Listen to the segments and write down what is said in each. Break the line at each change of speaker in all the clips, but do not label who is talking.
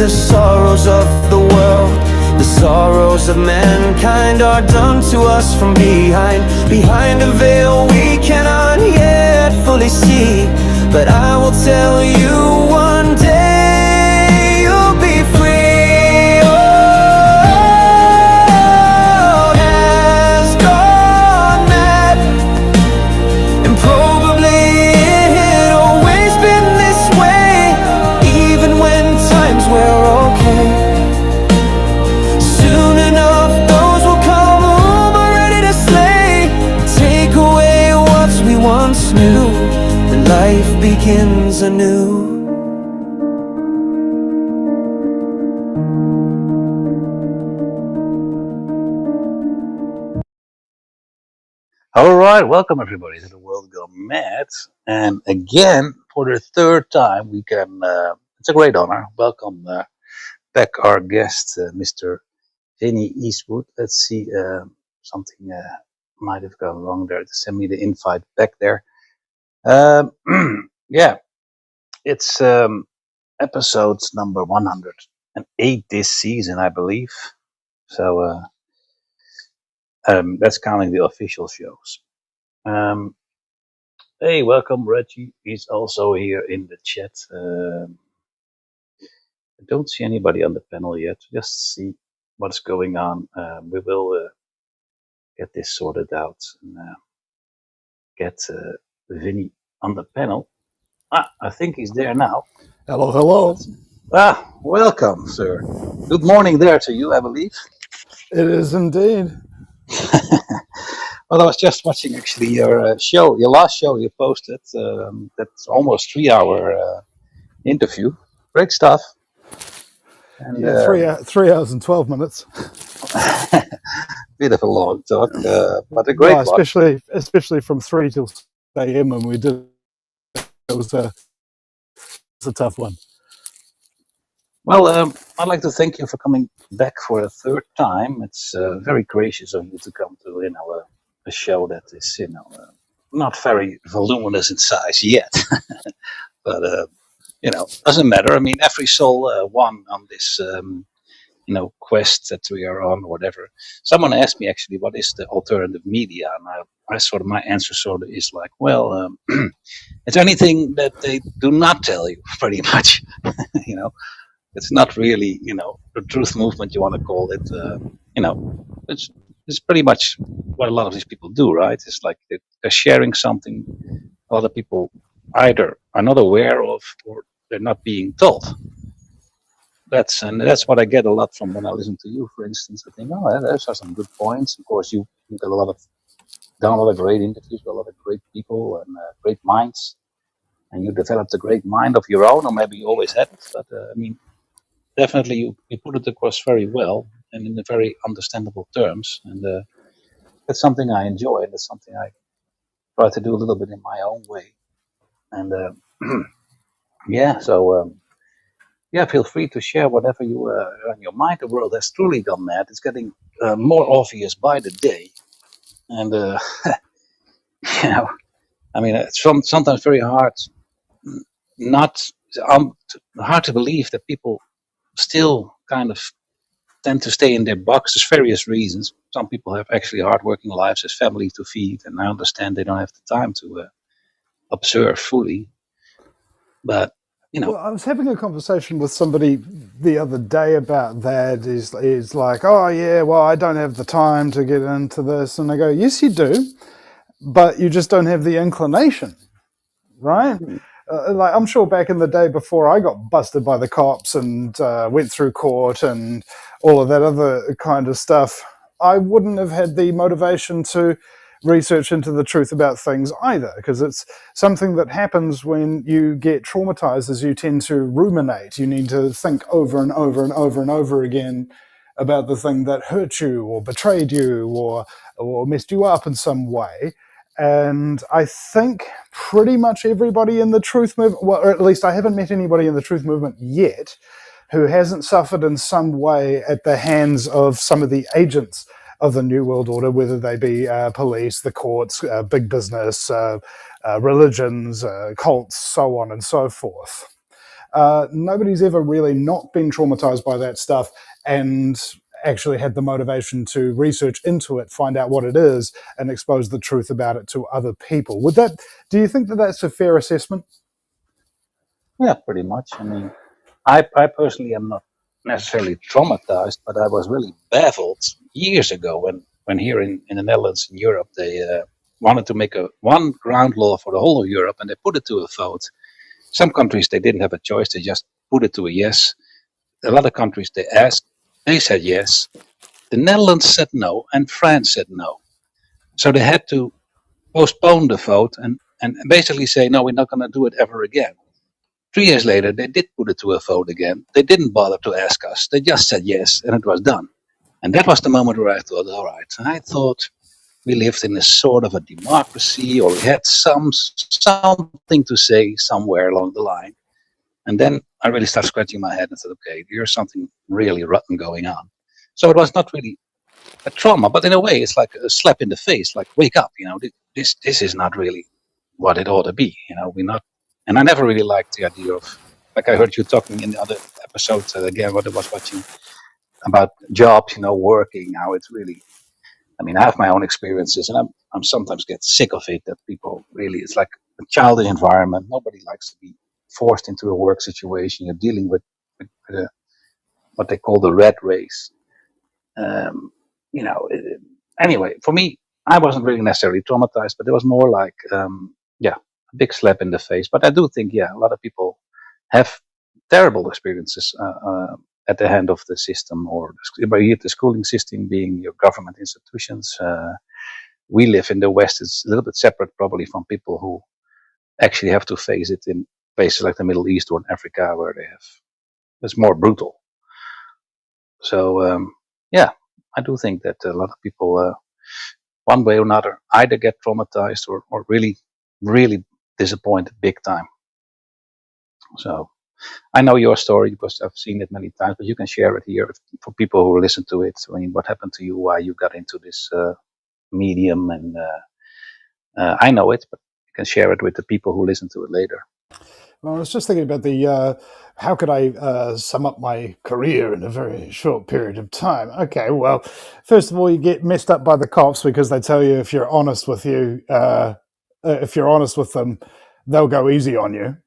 the sorrows of the world. The sorrows of mankind are done to us from behind. Behind a veil we cannot yet fully see. But I will tell you one day you'll be free. Oh, has gone mad, and probably it had always been this way, even when times were okay. Soon enough those will come whom are ready to slay, take away what we once knew, and life begins anew.
All right, welcome everybody to the World Gone Mad, and again for the third time we can. It's a great honor. Welcome back our guest, Mr. Vinny Eastwood. Let's see, something might have gone wrong there. To send me the invite back there. Yeah, it's episodes number 108 this season, I believe. So that's counting the official shows. Hey, welcome, Reggie. He's also here in the chat. I don't see anybody on the panel yet. Just see what's going on. We will get this sorted out and get Vinny on the panel. I think he's there now.
Hello, hello.
Welcome, sir. Good morning there to you, I believe.
It is indeed.
Well, I was just watching actually your show, your last show you posted. That's almost 3-hour interview. Great stuff. And,
yeah, 3 hours and 12 minutes.
Bit of a long talk, but a great one.
Especially from 3 till 6 a.m. when we did. It was a tough one.
Well, I'd like to thank you for coming back for a third time. It's very gracious of you to come to a show that is not very voluminous in size yet, but doesn't matter. I mean, every soul won on this quest that we are on, or whatever. Someone asked me actually, what is the alternative media, and I sort of, my answer sort of is like, well, it's anything that they do not tell you, pretty much. It's not really, the truth movement, you want to call it. It's pretty much what a lot of these people do, right? It's like they're sharing something a lot of people either are not aware of or they're not being told. That's what I get a lot from when I listen to you, for instance. I think, those are some good points. Of course, you've got done a lot of great interviews with a lot of great people and great minds. And you developed a great mind of your own, or maybe you always had it. But definitely you put it across very well and in a very understandable terms. And that's something I enjoy. And that's something I try to do a little bit in my own way. And feel free to share whatever you on your mind. The world has truly gone mad. It's getting more obvious by the day. And, it's sometimes very hard hard to believe that people still kind of tend to stay in their box. There's various reasons. Some people have actually hard-working lives, as family to feed, and I understand they don't have the time to observe fully. But
Well, I was having a conversation with somebody the other day about that. Is like, oh yeah, well, I don't have the time to get into this, and I go, yes, you do, but you just don't have the inclination, right? Like, I'm sure back in the day before I got busted by the cops and went through court and all of that other kind of stuff, I wouldn't have had the motivation to research into the truth about things either, because it's something that happens when you get traumatized, as you tend to ruminate. You need to think over and over and over and over again about the thing that hurt you or betrayed you or messed you up in some way. And I think pretty much everybody in the truth movement, well, or at least I haven't met anybody in the truth movement yet who hasn't suffered in some way at the hands of some of the agents of the New World Order, whether they be police, the courts, big business, religions, cults, so on and so forth. Nobody's ever really not been traumatized by that stuff and actually had the motivation to research into it, find out what it is, and expose the truth about it to other people. Do you think that that's a fair assessment?
Yeah, pretty much. I mean, I personally am not necessarily traumatized, but I was really baffled years ago when here in the Netherlands, in Europe, they wanted to make one ground law for the whole of Europe, and they put it to a vote. Some countries, they didn't have a choice. They just put it to a yes. A lot of countries, they asked, they said yes. The Netherlands said no, and France said no. So they had to postpone the vote and basically say, no, we're not going to do it ever again. 3 years later, they did put it to a vote again. They didn't bother to ask us. They just said yes, and it was done. And that was the moment where I thought, all right. I thought we lived in a sort of a democracy, or we had something to say somewhere along the line. And then I really started scratching my head and said, okay, here's something really rotten going on. So it was not really a trauma, but in a way, it's like a slap in the face, like, wake up, this is not really what it ought to be. We're not. And I never really liked the idea of, like I heard you talking in the other episodes again, what I was watching about jobs, working, how it's really, I mean, I have my own experiences, and I'm sometimes get sick of it, that people really, it's like a childish environment. Nobody likes to be forced into a work situation. You're dealing with what they call the rat race. Anyway, for me, I wasn't really necessarily traumatized, but it was more like, a big slap in the face. But I do think, a lot of people have terrible experiences at the hand of the system, or the schooling system being your government institutions. We live in the West. It's a little bit separate probably from people who actually have to face it in places like the Middle East or in Africa, where it's more brutal. So, I do think that a lot of people, one way or another, either get traumatized or really, really disappointed big time. So I know your story because I've seen it many times, but you can share it here for people who listen to it. I mean, what happened to you, why you got into this medium, and I know it, but you can share it with the people who listen to it later.
Well, I was just thinking about how could I sum up my career in a very short period of time? Okay, well, first of all, you get messed up by the cops because they tell you if you're honest with them, they'll go easy on you.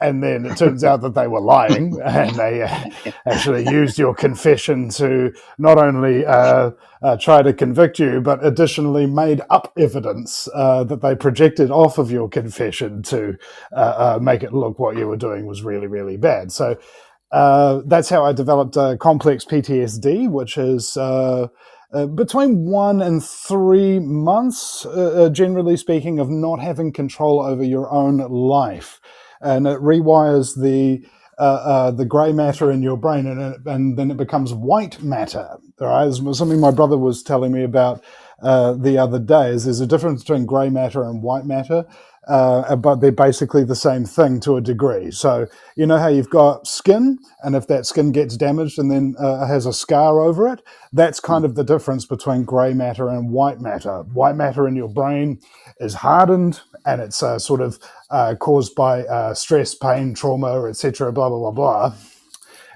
And then it turns out that they were lying, and they actually used your confession to not only try to convict you, but additionally made up evidence that they projected off of your confession to make it look what you were doing was really, really bad. So that's how I developed complex PTSD, which is between 1 and 3 months, generally speaking, of not having control over your own life. And it rewires the grey matter in your brain, and then it becomes white matter. Right? Something my brother was telling me about the other day is there's a difference between grey matter and white matter, but they're basically the same thing to a degree. So you know how you've got skin, and if that skin gets damaged and then has a scar over it, that's kind of the difference between grey matter and white matter. White matter in your brain is hardened, and it's sort of caused by stress, pain, trauma, etc., blah, blah, blah, blah,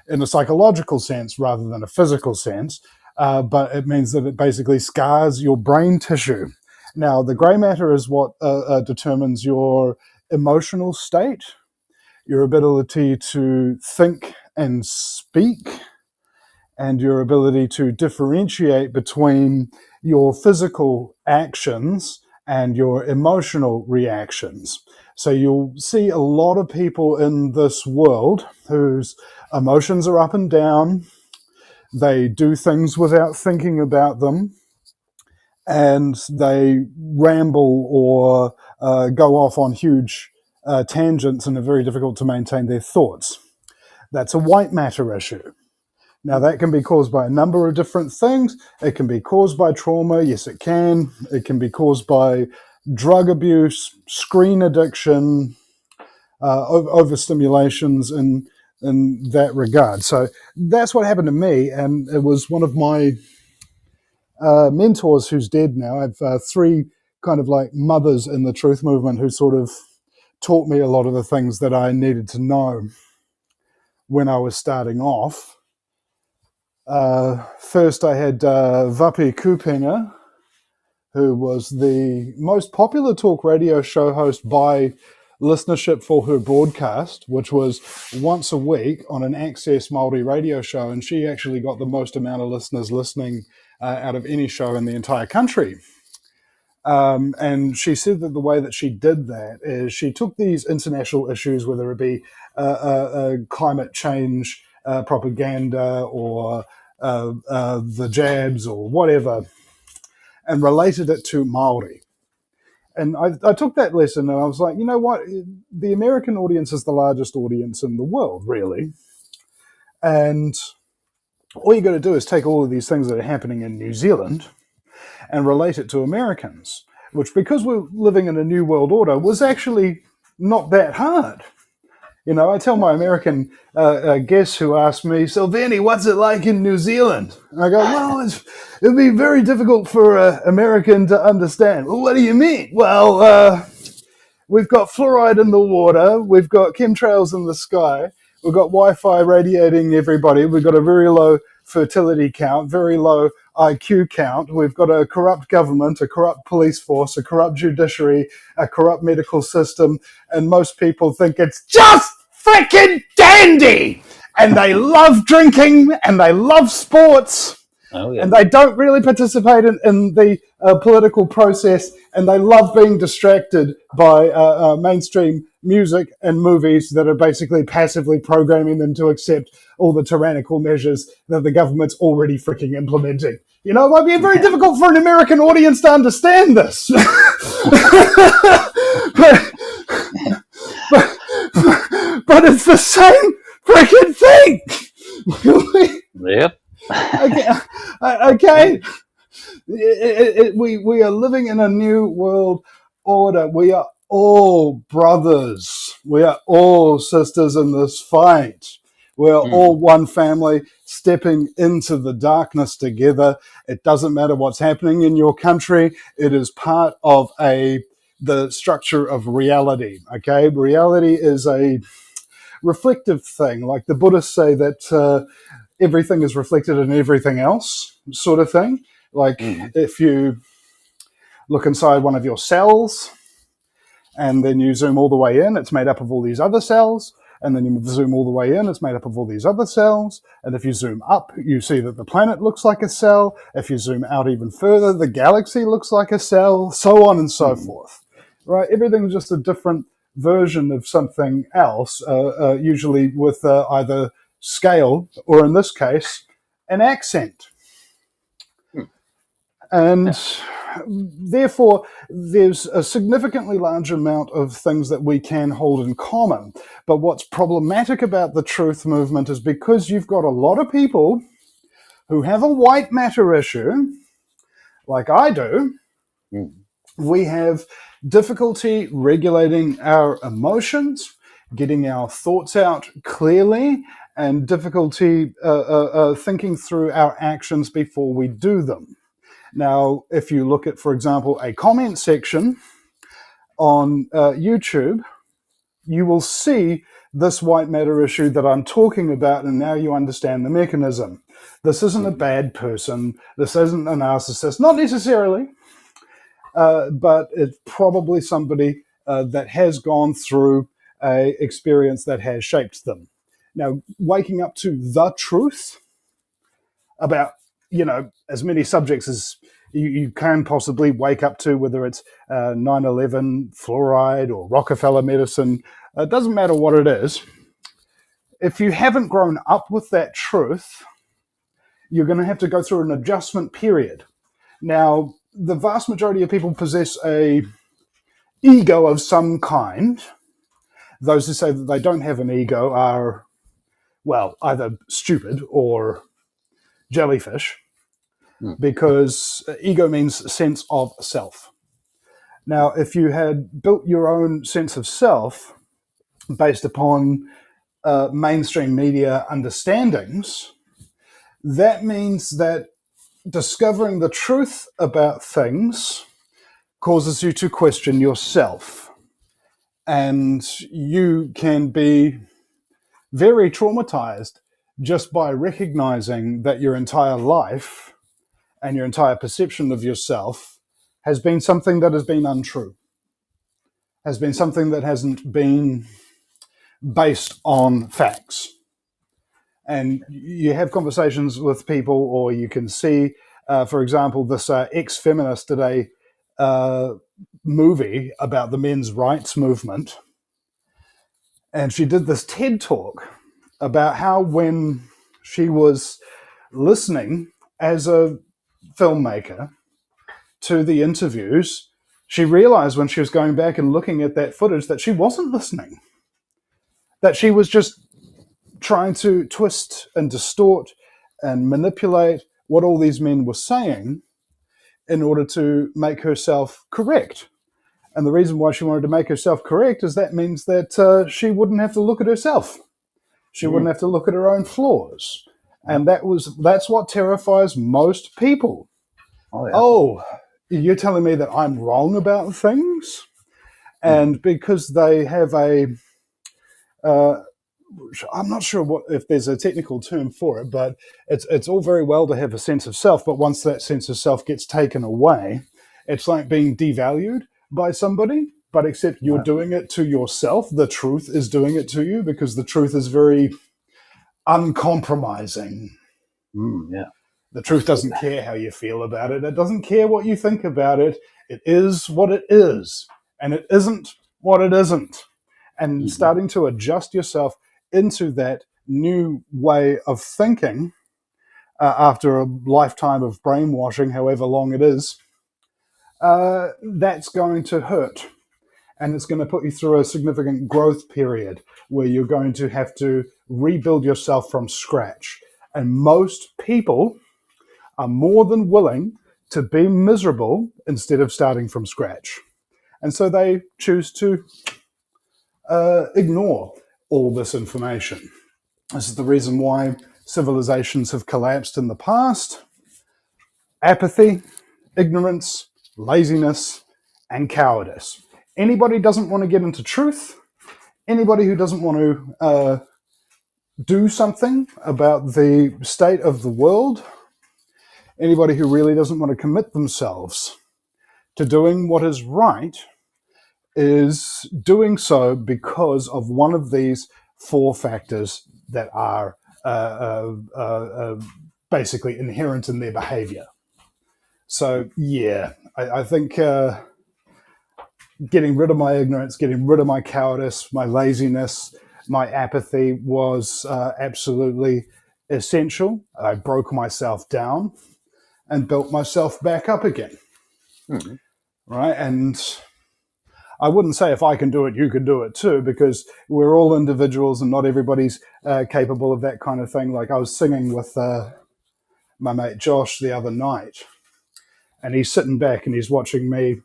in a psychological sense rather than a physical sense. But it means that it basically scars your brain tissue. Now, the grey matter is what determines your emotional state, your ability to think and speak, and your ability to differentiate between your physical actions and your emotional reactions. So you'll see a lot of people in this world whose emotions are up and down. They do things without thinking about them, and they ramble or go off on huge tangents and are very difficult to maintain their thoughts. That's a white matter issue. Now, that can be caused by a number of different things. It can be caused by trauma. Yes, it can. It can be caused by drug abuse, screen addiction, overstimulations in that regard. So that's what happened to me. And it was one of my mentors who's dead now. I have 3 kind of like mothers in the truth movement who sort of taught me a lot of the things that I needed to know. when I was starting off. First, I had Vapi Kupinger, who was the most popular talk radio show host by listenership for her broadcast, which was once a week on an Access Māori radio show, and she actually got the most amount of listeners listening out of any show in the entire country. And she said that the way that she did that is she took these international issues, whether it be climate change propaganda or the jabs or whatever, and related it to Māori. And I took that lesson and I was like, you know what? The American audience is the largest audience in the world, really. And all you got to do is take all of these things that are happening in New Zealand and relate it to Americans, which, because we're living in a new world order, was actually not that hard. You know, I tell my American guests who ask me, so Vinny, what's it like in New Zealand? And I go, well, it'd be very difficult for an American to understand. Well, what do you mean? Well, we've got fluoride in the water, we've got chemtrails in the sky, we've got Wi-Fi radiating everybody, we've got a very low fertility count, very low IQ count, we've got a corrupt government, a corrupt police force, a corrupt judiciary, a corrupt medical system, and most people think it's just freaking dandy! And they love drinking, and they love sports, and they don't really participate in the political process, and they love being distracted by mainstream music and movies that are basically passively programming them to accept all the tyrannical measures that the government's already freaking implementing. You know, it might be very difficult for an American audience to understand this. but it's the same freaking thing.
Yep.
Okay. We are living in a new world order. We are all brothers. We are all sisters in this fight. We are all one family stepping into the darkness together. It doesn't matter what's happening in your country. It is part of the structure of reality. Okay, reality is a reflective thing. Like the Buddhists say that everything is reflected in everything else, sort of thing. Like if you look inside one of your cells and then you zoom all the way in, it's made up of all these other cells. And then you zoom all the way in, it's made up of all these other cells. And if you zoom up, you see that the planet looks like a cell. If you zoom out even further, the galaxy looks like a cell, so on and so forth. Right? Everything's just a different version of something else, usually with either scale or, in this case, an accent. And therefore, there's a significantly large amount of things that we can hold in common. But what's problematic about the truth movement is because you've got a lot of people who have a white matter issue, like I do, we have difficulty regulating our emotions, getting our thoughts out clearly, and difficulty thinking through our actions before we do them. Now, if you look at, for example, a comment section on YouTube, you will see this white matter issue that I'm talking about, and now you understand the mechanism. This isn't a bad person. This isn't a narcissist. Not necessarily, but it's probably somebody that has gone through an experience that has shaped them. Now, waking up to the truth about, you know, as many subjects as you can possibly wake up to, whether it's 9/11, fluoride, or Rockefeller medicine. It doesn't matter what it is. If you haven't grown up with that truth, you're going to have to go through an adjustment period. Now, the vast majority of people possess a ego of some kind. Those who say that they don't have an ego are, well, either stupid or jellyfish. Because ego means sense of self. Now, if you had built your own sense of self based upon mainstream media understandings, that means that discovering the truth about things causes you to question yourself. And you can be very traumatized just by recognizing that your entire life and your entire perception of yourself has been something that has been untrue, has been something that hasn't been based on facts. And you have conversations with people, or you can see, for example, this ex-feminist did a movie about the men's rights movement. And she did this TED talk about how when she was listening as a filmmaker to the interviews, she realized when she was going back and looking at that footage that she wasn't listening, that she was just trying to twist and distort and manipulate what all these men were saying in order to make herself correct. And the reason why she wanted to make herself correct is that means that she wouldn't have to look at herself. She wouldn't have to look at her own flaws. And that's what terrifies most people.
Oh, yeah.
Oh, you're telling me that I'm wrong about things? And because they have I'm not sure if there's a technical term for it, but it's all very well to have a sense of self, but once that sense of self gets taken away, it's like being devalued by somebody, but except you're doing it to yourself. The truth is doing it to you because the truth is very uncompromising.
Yeah.
The truth doesn't care how you feel about it. It doesn't care what you think about it. It is what it is, and it isn't what it isn't. And starting to adjust yourself into that new way of thinking after a lifetime of brainwashing, however long it is, that's going to hurt. And it's going to put you through a significant growth period where you're going to have to rebuild yourself from scratch. And most people are more than willing to be miserable instead of starting from scratch. And so they choose to ignore all this information. This is the reason why civilizations have collapsed in the past. Apathy, ignorance, laziness, and cowardice. Anybody who doesn't want to get into truth, anybody who doesn't want to do something about the state of the world, anybody who really doesn't want to commit themselves to doing what is right is doing so because of one of these four factors that are basically inherent in their behavior. So, yeah, I think getting rid of my ignorance, getting rid of my cowardice, my laziness, my apathy was absolutely essential. I broke myself down and built myself back up again. Right? And I wouldn't say if I can do it, you can do it too, because we're all individuals and not everybody's capable of that kind of thing. Like I was singing with my mate Josh the other night, and he's sitting back and he's watching me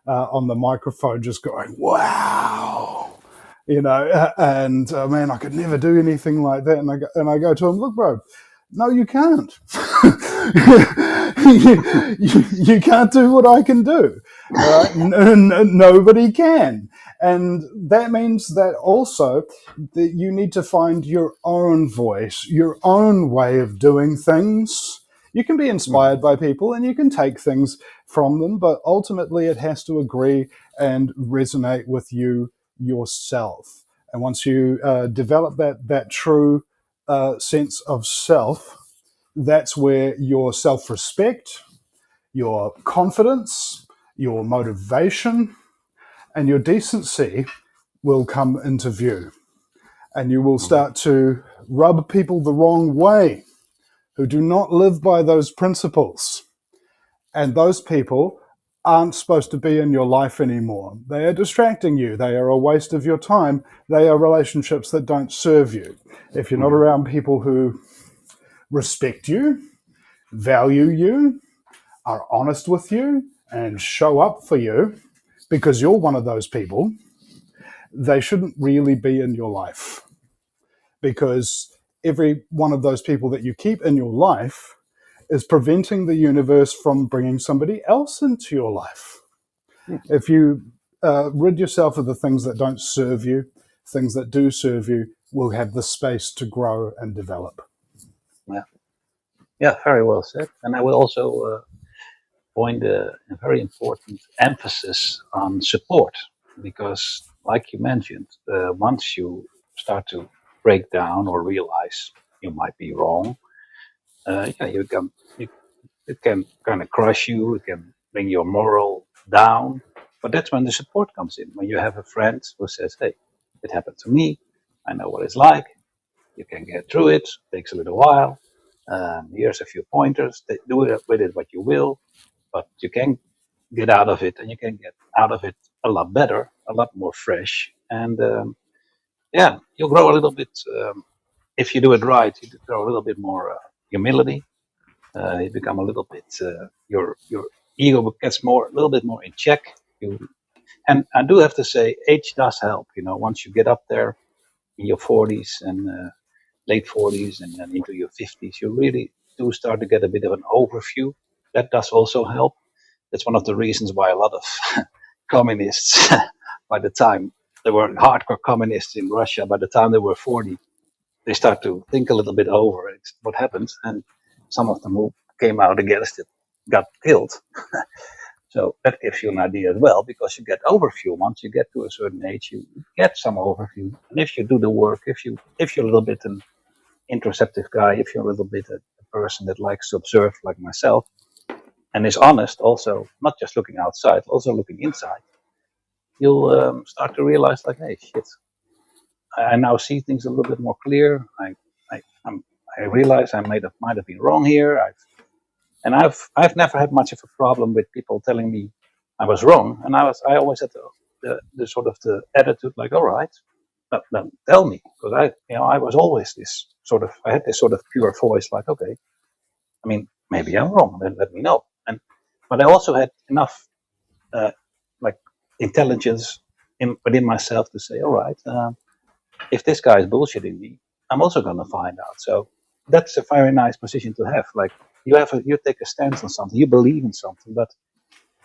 on the microphone just going, wow, you know, and man, I could never do anything like that. And I go to him, look, bro, no, you can't. you can't do what I can do. Nobody can. And that means that also that you need to find your own voice, your own way of doing things. You can be inspired by people and you can take things from them, but ultimately it has to agree and resonate with you yourself. And once you develop that true sense of self, that's where your self-respect, your confidence, your motivation, and your decency will come into view. And you will start to rub people the wrong way who do not live by those principles. And those people aren't supposed to be in your life anymore. They are distracting you. They are a waste of your time. They are relationships that don't serve you. If you're not around people who respect you, value you, are honest with you, and show up for you because you're one of those people, they shouldn't really be in your life. Because every one of those people that you keep in your life is preventing the universe from bringing somebody else into your life. If you rid yourself of the things that don't serve you, things that do serve you, will have the space to grow and develop.
Yeah, very well said. And I will also point a very important emphasis on support, because, like you mentioned, once you start to break down or realize you might be wrong, it can kind of crush you. It can bring your moral down. But that's when the support comes in. When you have a friend who says, "Hey, it happened to me. I know what it's like. You can get through it. Takes a little while. Here's a few pointers. Do it with it what you will, but you can get out of it, and you can get out of it a lot better, a lot more fresh, and you'll grow a little bit. If you do it right, you grow a little bit more humility. You become a little bit your ego gets a little bit more in check. And I do have to say, age does help. Once you get up there in your 40s and late 40s and then into your 50s, you really do start to get a bit of an overview. That does also help. That's one of the reasons why a lot of communists, by the time they were hardcore communists in Russia, by the time they were 40, they start to think a little bit over what happened. And some of them who came out against it got killed. So that gives you an idea as well, because you get overview. Once you get to a certain age, you get some overview. And if you do the work, if you're a little bit an introspective guy, if you're a little bit a person that likes to observe like myself, and is honest also, not just looking outside, also looking inside, you'll start to realize, like, hey, shit, I now see things a little bit more clear. I realize I might have been wrong here. I've never had much of a problem with people telling me I was wrong, and I always had the sort of the attitude, like, all right, then tell me, because I was always I had this sort of pure voice, like, okay, I mean, maybe I'm wrong, then let me know. But I also had enough like intelligence within myself to say, all right, if this guy is bullshitting me, I'm also going to find out. So that's a very nice position to have. Like, you take a stance on something, you believe in something, but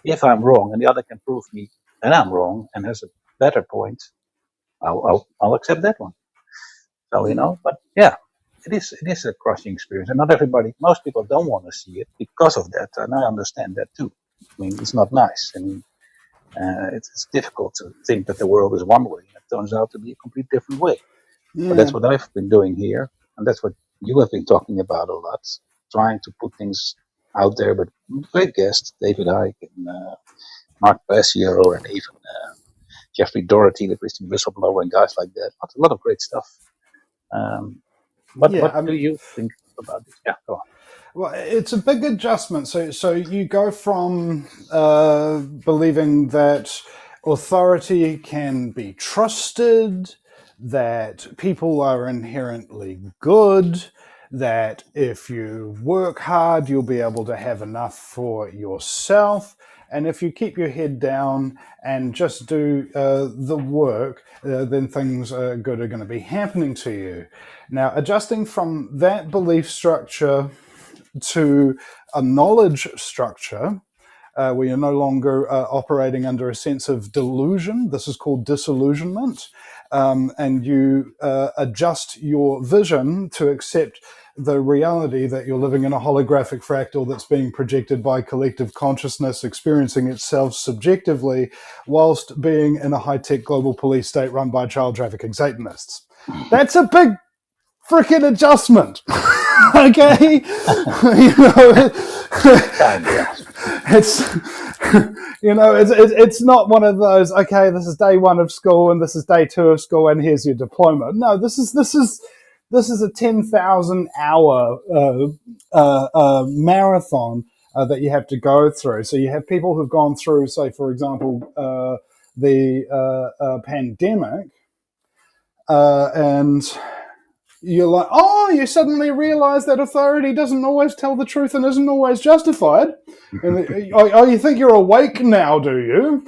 if I'm wrong and the other can prove me that I'm wrong and has a better point, I'll accept that one. So but yeah, it is a crushing experience, and most people don't want to see it because of that, and I understand that too. I mean, it's not nice, and it's difficult to think that the world is one way, and it turns out to be a complete different way.
Yeah.
But that's what I've been doing here, and that's what you have been talking about a lot, trying to put things out there. But great guests, David Icke and Mark Passio, and even Jeffrey Doherty, the Christian whistleblower, and guys like that. A lot of great stuff. What do you think about this? Yeah, go on.
Well, it's a big adjustment. So you go from believing that authority can be trusted, that people are inherently good, that if you work hard, you'll be able to have enough for yourself. And if you keep your head down and just do the work, then things good are going to be happening to you. Now, adjusting from that belief structure to a knowledge structure, where you're no longer operating under a sense of delusion. This is called disillusionment. And you adjust your vision to accept the reality that you're living in a holographic fractal that's being projected by collective consciousness, experiencing itself subjectively, whilst being in a high-tech global police state run by child trafficking Satanists. That's a big freaking adjustment. Okay? It's not one of those, okay, this is day one of school and this is day two of school and here's your diploma. No, this is a 10,000 hour marathon that you have to go through. So you have people who've gone through, say, for example, the pandemic, and you're like, oh, you suddenly realize that authority doesn't always tell the truth and isn't always justified. And you think you're awake now, do you?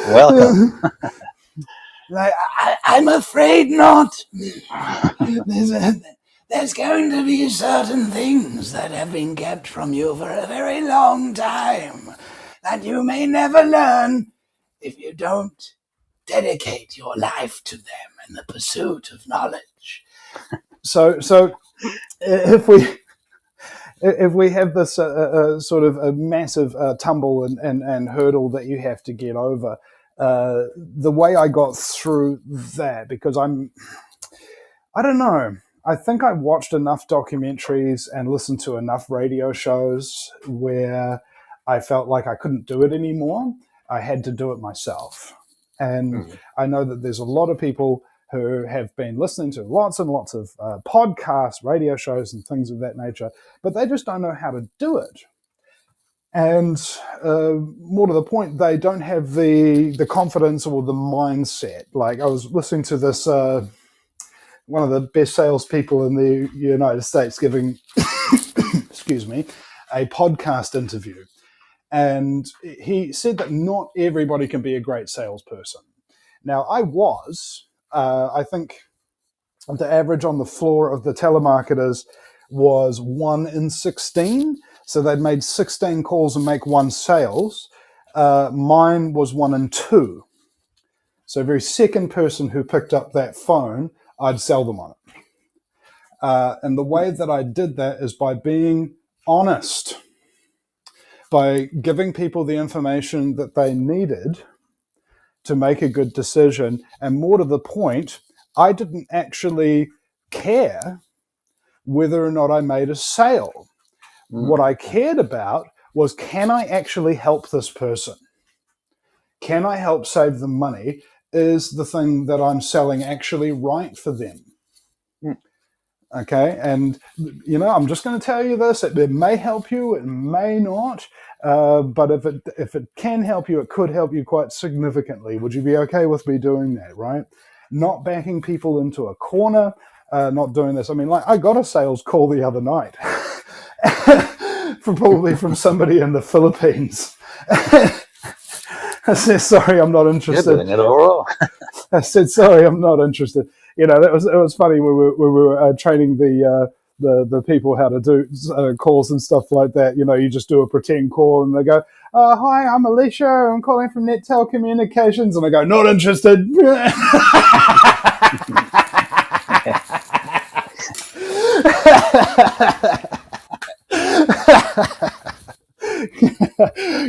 Welcome.
Like, I'm afraid not. There's going to be certain things that have been kept from you for a very long time that you may never learn if you don't
dedicate your life to them in the pursuit of knowledge.
So if we have this sort of a massive tumble and hurdle that you have to get over, the way I got through that, because I don't know, I think I watched enough documentaries and listened to enough radio shows where I felt like I couldn't do it anymore. I had to do it myself. And I know that there's a lot of people who have been listening to lots and lots of podcasts, radio shows, and things of that nature, but they just don't know how to do it. And more to the point, they don't have the confidence or the mindset. Like, I was listening to this, one of the best salespeople in the United States giving, excuse me, a podcast interview. And he said that not everybody can be a great salesperson. Now, I think the average on the floor of the telemarketers was 1 in 16. So they'd made 16 calls and make 1 sales. Mine was 1 in 2. So every second person who picked up that phone, I'd sell them on it. And the way that I did that is by being honest, by giving people the information that they needed to make a good decision. And more to the point, I didn't actually care whether or not I made a sale. What I cared about was, can I actually help this person? Can I help save them money? Is the thing that I'm selling actually right for them? Okay, and I'm just going to tell you this. It may help you, it may not, but if it can help you, it could help you quite significantly. Would you be okay with me doing that, right? Not backing people into a corner, not doing this. I mean, like, I got a sales call the other night probably from somebody in the Philippines. I said, sorry, I'm not interested.
You're doing it all wrong.
I said, sorry, I'm not interested. It was funny when we were training the people how to do calls and stuff like that. You just do a pretend call and they go, hi, I'm Alicia. I'm calling from Net Telecommunications. And I go, not interested.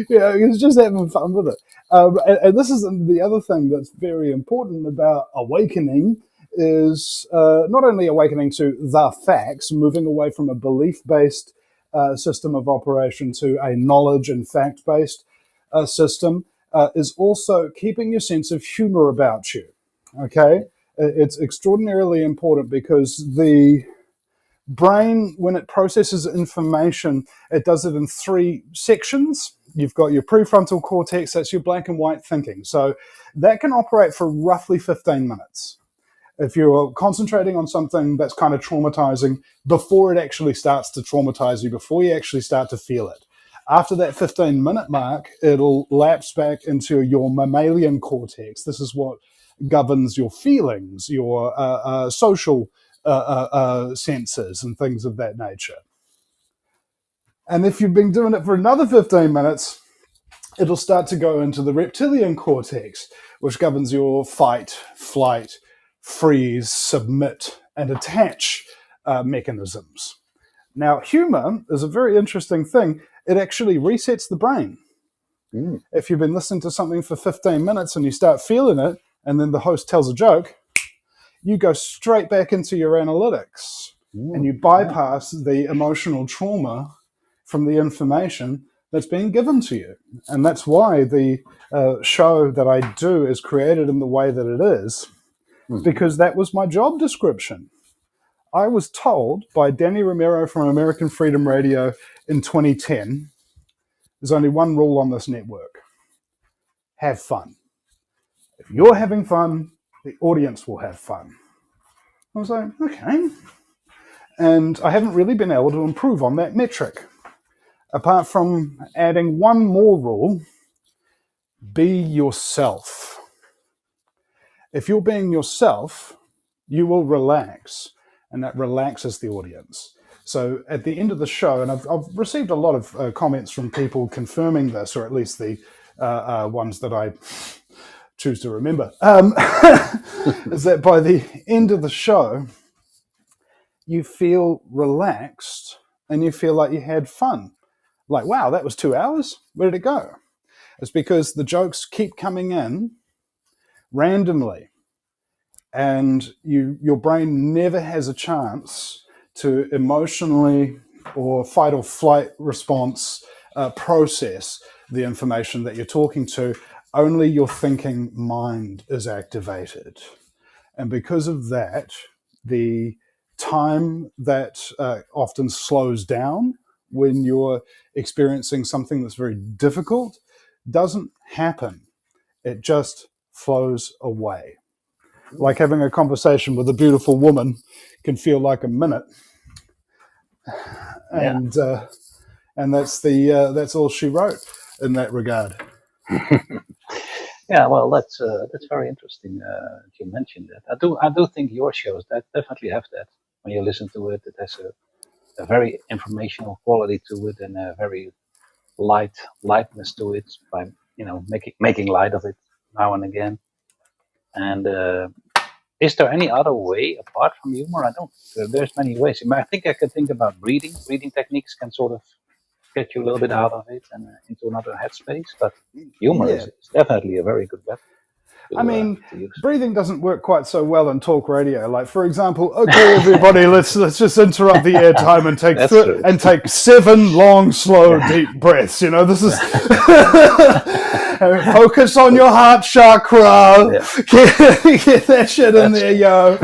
It's just having fun with it. And this is the other thing that's very important about awakening is not only awakening to the facts, moving away from a belief-based system of operation to a knowledge and fact-based system, is also keeping your sense of humor about you. Okay? It's extraordinarily important because the brain, when it processes information, it does it in 3 sections. You've got your prefrontal cortex, that's your black and white thinking. So that can operate for roughly 15 minutes. If you're concentrating on something that's kind of traumatizing before it actually starts to traumatize you, before you actually start to feel it. After that 15-minute mark, it'll lapse back into your mammalian cortex. This is what governs your feelings, your social senses and things of that nature. And if you've been doing it for another 15 minutes, it'll start to go into the reptilian cortex, which governs your fight, flight, freeze, submit, and attach mechanisms. Now, humor is a very interesting thing. It actually resets the brain. If you've been listening to something for 15 minutes and you start feeling it, and then the host tells a joke, you go straight back into your analytics and you bypass the emotional trauma from the information that's being given to you. And that's why the show that I do is created in the way that it is, because that was my job description. I was told by Danny Romero from American Freedom Radio in 2010, there's only one rule on this network: have fun. If you're having fun, the audience will have fun. I was like, okay. And I haven't really been able to improve on that metric, apart from adding one more rule: be yourself. If you're being yourself, you will relax, and that relaxes the audience. So at the end of the show, and I've received a lot of comments from people confirming this, or at least the ones that I choose to remember, is that by the end of the show, you feel relaxed and you feel like you had fun. Like, wow, that was 2 hours. Where did it go? It's because the jokes keep coming in randomly, and your brain never has a chance to emotionally or fight or flight response process the information that you're talking to. Only your thinking mind is activated. And because of that, the time that often slows down when you're experiencing something that's very difficult doesn't happen. It just flows away. Like having a conversation with a beautiful woman can feel like a minute,
Yeah.
and that's all she wrote in that regard.
Yeah, well, that's very interesting. You mentioned that. I do think your shows that definitely have that. When you listen to it, it has a very informational quality to it, and a very lightness to it by making light of it now and again. And is there any other way apart from humor? I don't. There's many ways. I mean, I think I can think about breathing. Breathing techniques can sort of get you a little bit out of it and into another headspace. But humor
Yeah.
is definitely a very good weapon.
I mean,
To use.
breathing doesn't work quite so well in talk radio. Like, for example, okay, everybody, let's just interrupt the airtime and take 7 long, slow, deep breaths. You know, this is focus on your heart chakra.
Yeah.
Get that shit in there, yo.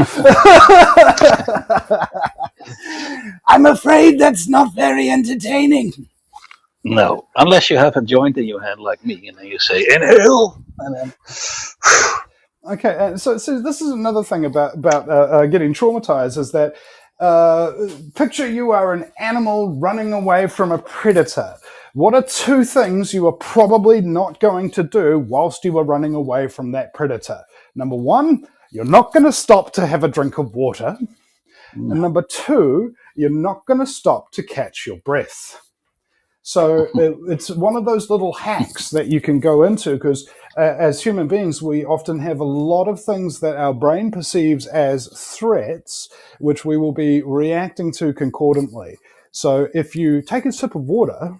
I'm afraid that's not very entertaining.
No, unless you have a joint in your hand like me, and then you say inhale, and then
Okay, so this is another thing about getting traumatized, is that picture you are an animal running away from a predator. What are 2 things you are probably not going to do whilst you are running away from that predator? Number 1, you're not going to stop to have a drink of water. And number 2, you're not going to stop to catch your breath. So it's one of those little hacks that you can go into, because as human beings, we often have a lot of things that our brain perceives as threats, which we will be reacting to concordantly. So if you take a sip of water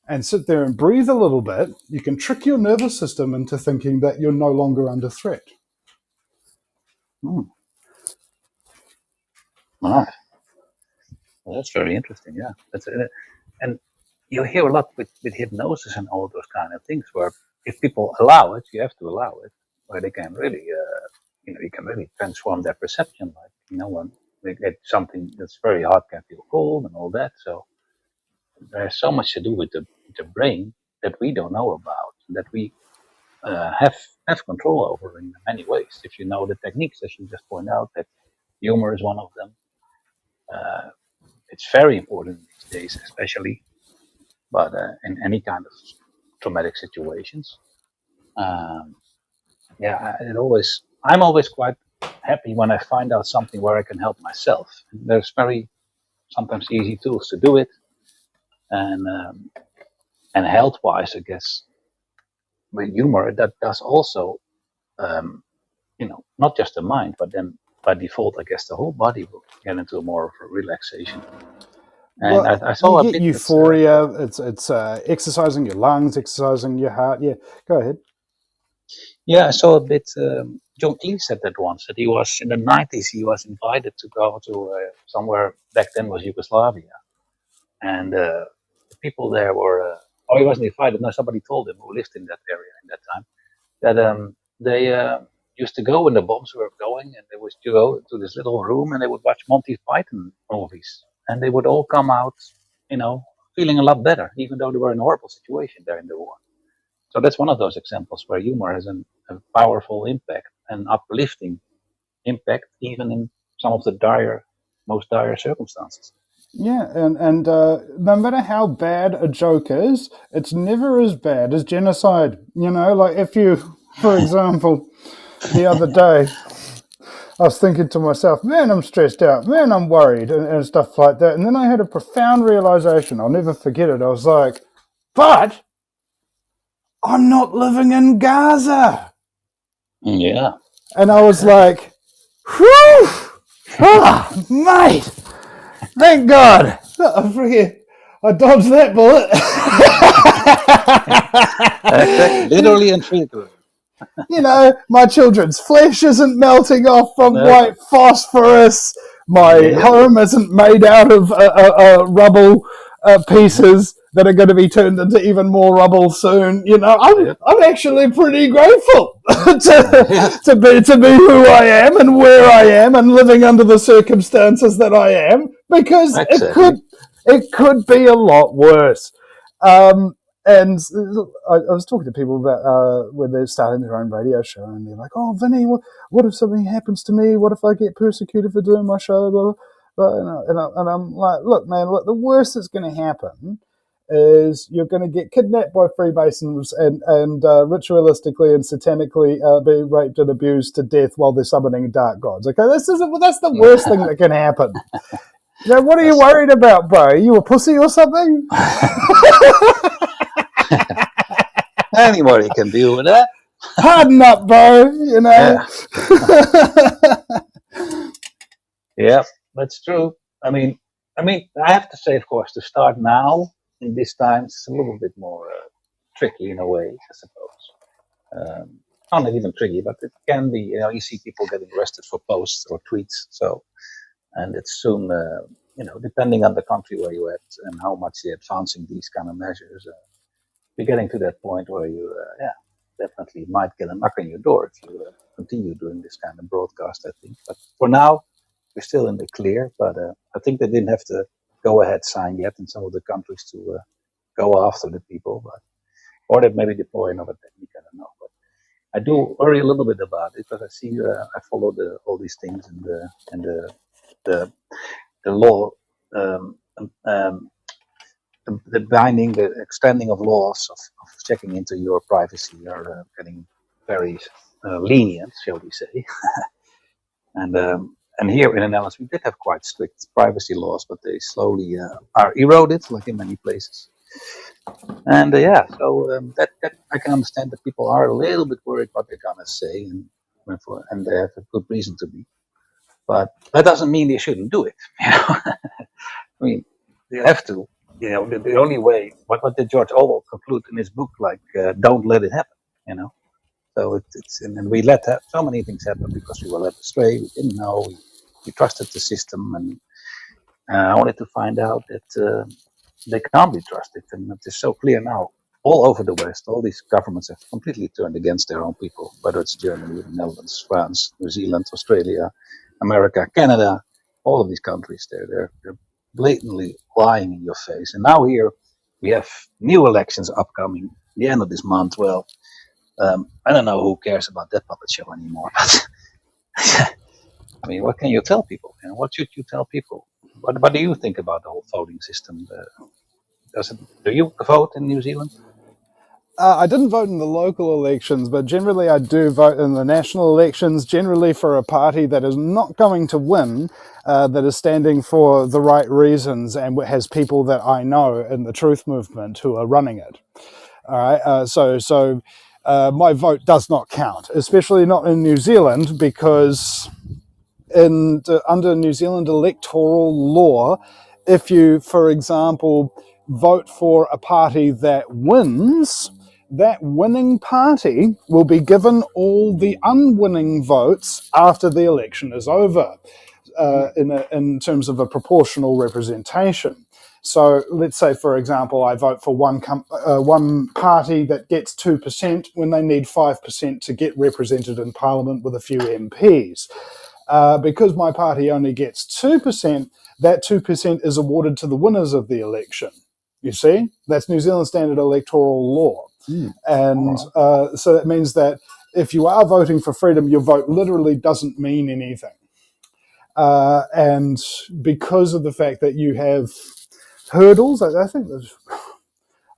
and sit there and breathe a little bit, you can trick your nervous system into thinking that you're no longer under threat.
all right. Well, that's very interesting. Yeah, and you hear a lot with hypnosis and all those kind of things, where if people allow it, you have to allow it, where they can really, you can really transform their perception. Like, when they get something that's very hot can feel cold and all that. So there's so much to do with the brain that we don't know about, that we have control over in many ways. If you know the techniques, as you just point out, that humor is one of them. It's very important these days, especially, but in any kind of traumatic situations. I'm always quite happy when I find out something where I can help myself. There's very sometimes easy tools to do it, and health-wise, I guess, with humor, that does also, not just the mind, but then by default, I guess the whole body will get into more of a relaxation. And
Well,
I saw
you
a
get
bit.
euphoria. It's exercising your lungs, exercising your heart. Yeah, go ahead.
Yeah, I saw a bit. John Cleese said that once, that he was in the 90s. He was invited to go to somewhere back then was Yugoslavia, and the people there were. He wasn't invited. No, somebody told him, who lived in that area in that time, that they used to go when the bombs were going, and they would go to this little room and they would watch Monty Python movies, and they would all come out, feeling a lot better, even though they were in a horrible situation there in the war. So that's one of those examples where humor has a powerful impact, an uplifting impact, even in some of the most dire circumstances.
Yeah, and no matter how bad a joke is, it's never as bad as genocide. Like if you, for example, the other day, I was thinking to myself, man, I'm stressed out, man, I'm worried, and stuff like that. And then I had a profound realization. I'll never forget it. I was like, but I'm not living in Gaza.
Yeah.
And I was like, whew, ah, mate, thank God. I dodged that bullet.
Exactly. Literally and figuratively.
You know, my children's flesh isn't melting off from
No.
white phosphorus. My
Yeah.
home isn't made out of rubble pieces that are going to be turned into even more rubble soon. You know,
Yeah.
I'm actually pretty grateful
Yes.
to be who I am and where I am and living under the circumstances that I am, because
Exactly.
it could be a lot worse. And I was talking to people about when they're starting their own radio show, and they're like, "Oh, Vinny, what if something happens to me? What if I get persecuted for doing my show?" Blah, blah, blah. And I'm like, "Look, man, look, the worst that's going to happen is you're going to get kidnapped by Freemasons and ritualistically and satanically be raped and abused to death while they're summoning dark gods. Okay, that's the worst thing that can happen. You know, what are you worried about, bro? Are you a pussy or something?"
Anybody can deal with that.
Harden up, bro. You know.
Yeah. Yeah, that's true. I mean, I have to say, of course, to start now in these times, it's a little bit more tricky in a way, I suppose. Not even tricky, but it can be. You know, you see people getting arrested for posts or tweets. So, and it's soon, depending on the country where you're at and how much you're advancing these kind of measures, you're getting to that point where you, definitely might get a knock on your door if you continue doing this kind of broadcast, I think. But for now, we're still in the clear. But I think they didn't have to go ahead sign yet in some of the countries to go after the people, or they maybe deploy another technique. I don't know. But I do worry a little bit about it because I see I follow all these things and the law. The binding, the extending of laws of checking into your privacy are getting very lenient, shall we say? And here in the Netherlands, we did have quite strict privacy laws, but they slowly are eroded, like in many places. And that I can understand that people are a little bit worried what they're gonna say, and they have a good reason to be. But that doesn't mean they shouldn't do it. You know? I mean, you have to. You know, the only way. What did George Orwell conclude in his book? Like, don't let it happen. You know. So and we let so many things happen because we were led astray. We didn't know. We trusted the system, and I wanted to find out that they can't be trusted, and it is so clear now. All over the West, all these governments have completely turned against their own people. Whether it's Germany, the Netherlands, France, New Zealand, Australia, America, Canada, all of these countries, they're blatantly lying in your face. And now here we have new elections upcoming the end of this month. Well, I don't know who cares about that puppet show anymore, but I mean, what can you tell people? You know, what should you tell people? What do you think about the whole voting system? Do you vote in New Zealand?
I didn't vote in the local elections, but generally I do vote in the national elections, generally for a party that is not going to win, that is standing for the right reasons and has people that I know in the truth movement who are running it. All right, so my vote does not count, especially not in New Zealand, because under New Zealand electoral law, if you, for example, vote for a party that wins, that winning party will be given all the unwinning votes after the election is over, in terms of a proportional representation. So let's say, for example, I vote for one party that gets 2% when they need 5% to get represented in Parliament with a few MPs. Because my party only gets 2%, that 2% is awarded to the winners of the election. You see? That's New Zealand standard electoral law. And so that means that if you are voting for freedom, your vote literally doesn't mean anything. And because of the fact that you have hurdles, I think there's,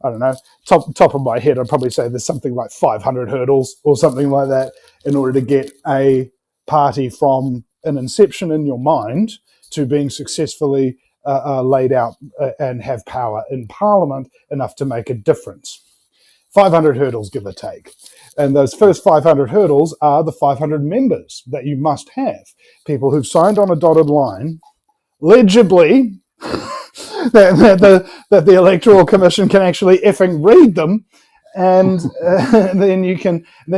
I don't know, top of my head, I'd probably say there's something like 500 hurdles or something like that in order to get a party from an inception in your mind to being successfully laid out and have power in Parliament enough to make a difference. 500 hurdles, give or take. And those first 500 hurdles are the 500 members that you must have. People who've signed on a dotted line, legibly, that the Electoral Commission can actually effing read them, and then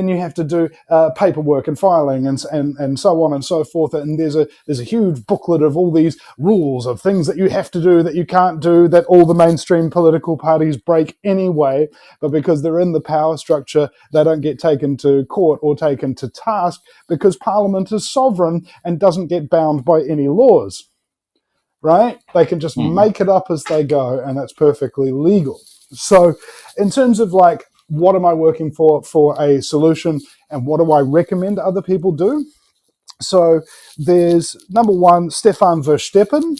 you have to do paperwork and filing and so on and so forth. And there's a huge booklet of all these rules of things that you have to do, that you can't do, that all the mainstream political parties break anyway. But because they're in the power structure, they don't get taken to court or taken to task, because Parliament is sovereign and doesn't get bound by any laws. Right? They can just make it up as they go, and that's perfectly legal. So in terms of like, what am I working for a solution, and what do I recommend other people do? So there's number one, Stefan Versteppen.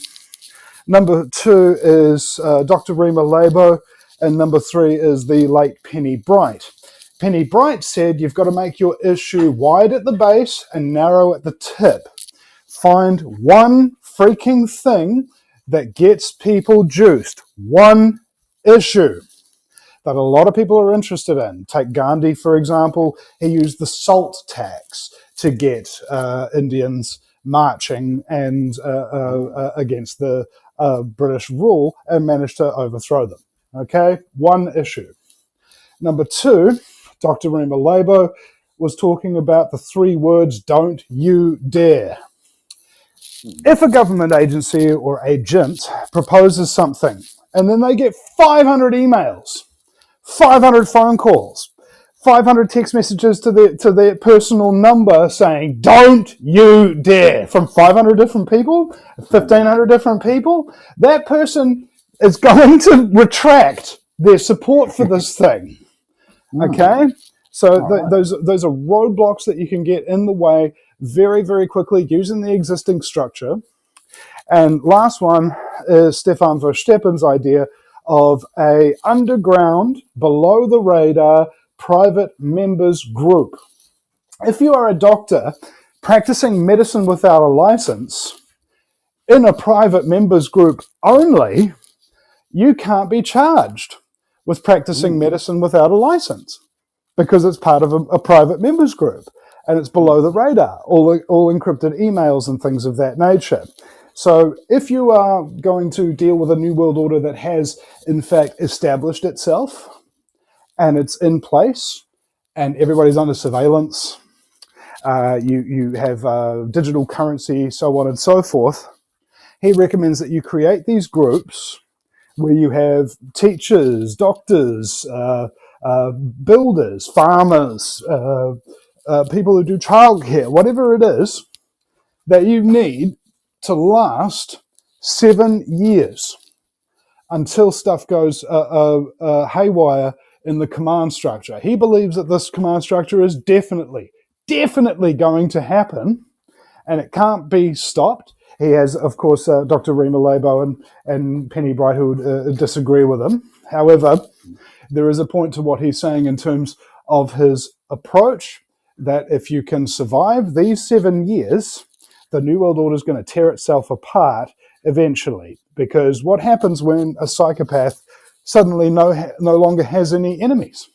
Number two is Dr. Rima Labo. And number three is the late Penny Bright. Penny Bright said you've got to make your issue wide at the base and narrow at the tip. Find one freaking thing that gets people juiced. One issue that a lot of people are interested in. Take Gandhi, for example. He used the salt tax to get Indians marching and against the British rule, and managed to overthrow them. Okay, one issue. Number two, Dr. Rima Labo was talking about the 3 words, don't you dare. If a government agency or agent proposes something, and then they get 500 emails, 500 phone calls, 500 text messages to their personal number saying, don't you dare, from 500 different people, 1,500 different people, that person is going to retract their support for this thing. Okay? So those are roadblocks that you can get in the way very, very quickly using the existing structure. And last one is Stefan Versteppen's idea of a underground, below the radar, private members group. If you are a doctor practicing medicine without a license in a private members group only, you can't be charged with practicing medicine without a license, because it's part of a private members group and it's below the radar, all encrypted emails and things of that nature. So if you are going to deal with a New World Order that has, in fact, established itself and it's in place and everybody's under surveillance, you have digital currency, so on and so forth, he recommends that you create these groups where you have teachers, doctors, builders, farmers, people who do childcare, whatever it is that you need to last 7 years until stuff goes haywire in the command structure. He believes that this command structure is definitely going to happen, and it can't be stopped. He has, of course, Dr. Rima Labo and Penny Bright who would disagree with him. However, there is a point to what he's saying in terms of his approach, that if you can survive these 7 years, the New World Order is going to tear itself apart eventually. Because what happens when a psychopath suddenly no longer has any enemies?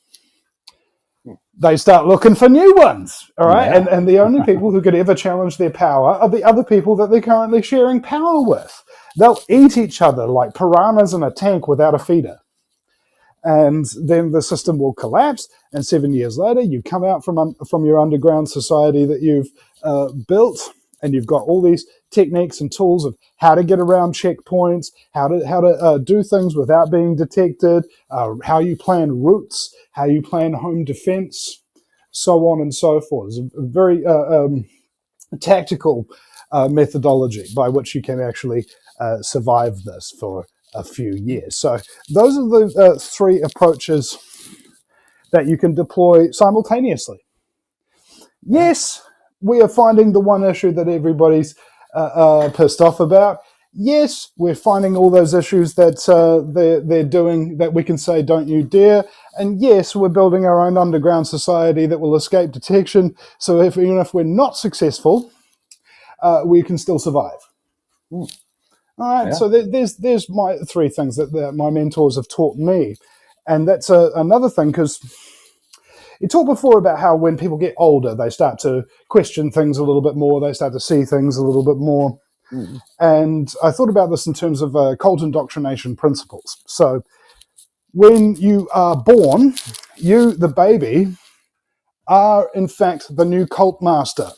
They start looking for new ones, all right? Yeah. And the only people who could ever challenge their power are the other people that they're currently sharing power with. They'll eat each other like piranhas in a tank without a feeder. And then the system will collapse, and 7 years later, you come out from your underground society that you've built, and you've got all these techniques and tools of how to get around checkpoints, how to do things without being detected, how you plan routes, how you plan home defense, so on and so forth. It's a very tactical methodology by which you can actually survive this for a few years. So those are the 3 approaches that you can deploy simultaneously. Yes, we are finding the one issue that everybody's pissed off about. Yes, we're finding all those issues that they're doing that we can say, don't you dare. And yes, we're building our own underground society that will escape detection. So even if we're not successful, we can still survive. All right, yeah. So there's my 3 things that my mentors have taught me. And that's another thing, because you talked before about how when people get older, they start to question things a little bit more, they start to see things a little bit more.
Mm.
And I thought about this in terms of cult indoctrination principles. So when you are born, you, the baby, are in fact the new cult master.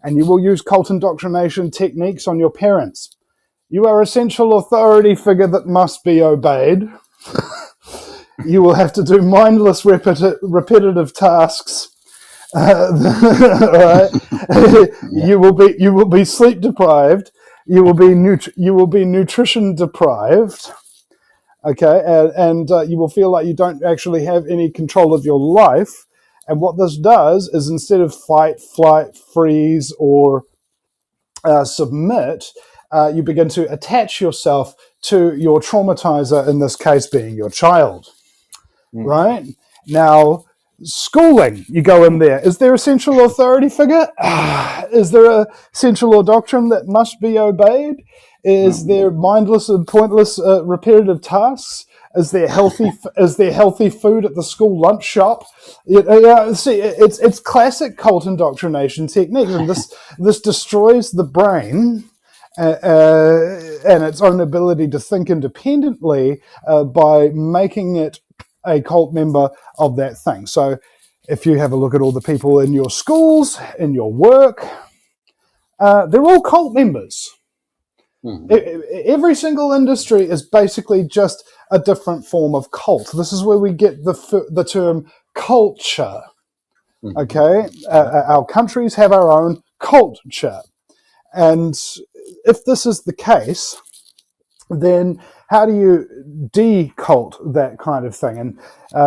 And you will use cult indoctrination techniques on your parents. You are essential authority figure that must be obeyed. You will have to do mindless repetitive tasks. Right? You will be sleep deprived. You will be nutrition deprived. Okay, and you will feel like you don't actually have any control of your life. And what this does is, instead of fight, flight, freeze, or submit, you begin to attach yourself to your traumatizer, in this case being your child. Right? Now, schooling, you go in there. Is there a central authority figure? Is there a central doctrine that must be obeyed? Is there mindless and pointless repetitive tasks? Is there healthy food at the school lunch shop? See, it's classic cult indoctrination techniques, and this destroys the brain and its own ability to think independently by making it a cult member of that thing. So if you have a look at all the people in your schools, in your work, they're all cult members. Every single industry is basically just a different form of cult. This is where we get the term culture. Okay? Our countries have our own culture. And if this is the case, then how do you de-cult that kind of thing? And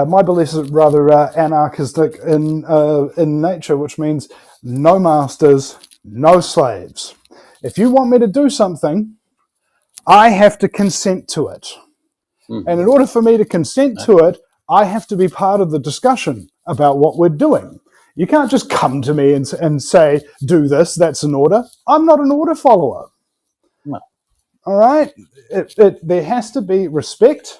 my belief is rather anarchistic in nature, which means no masters, no slaves. If you want me to do something, I have to consent to it. And in order for me to consent to it, I have to be part of the discussion about what we're doing. You can't just come to me and say, do this, that's an order. I'm not an order follower.
No.
All right? There has to be respect,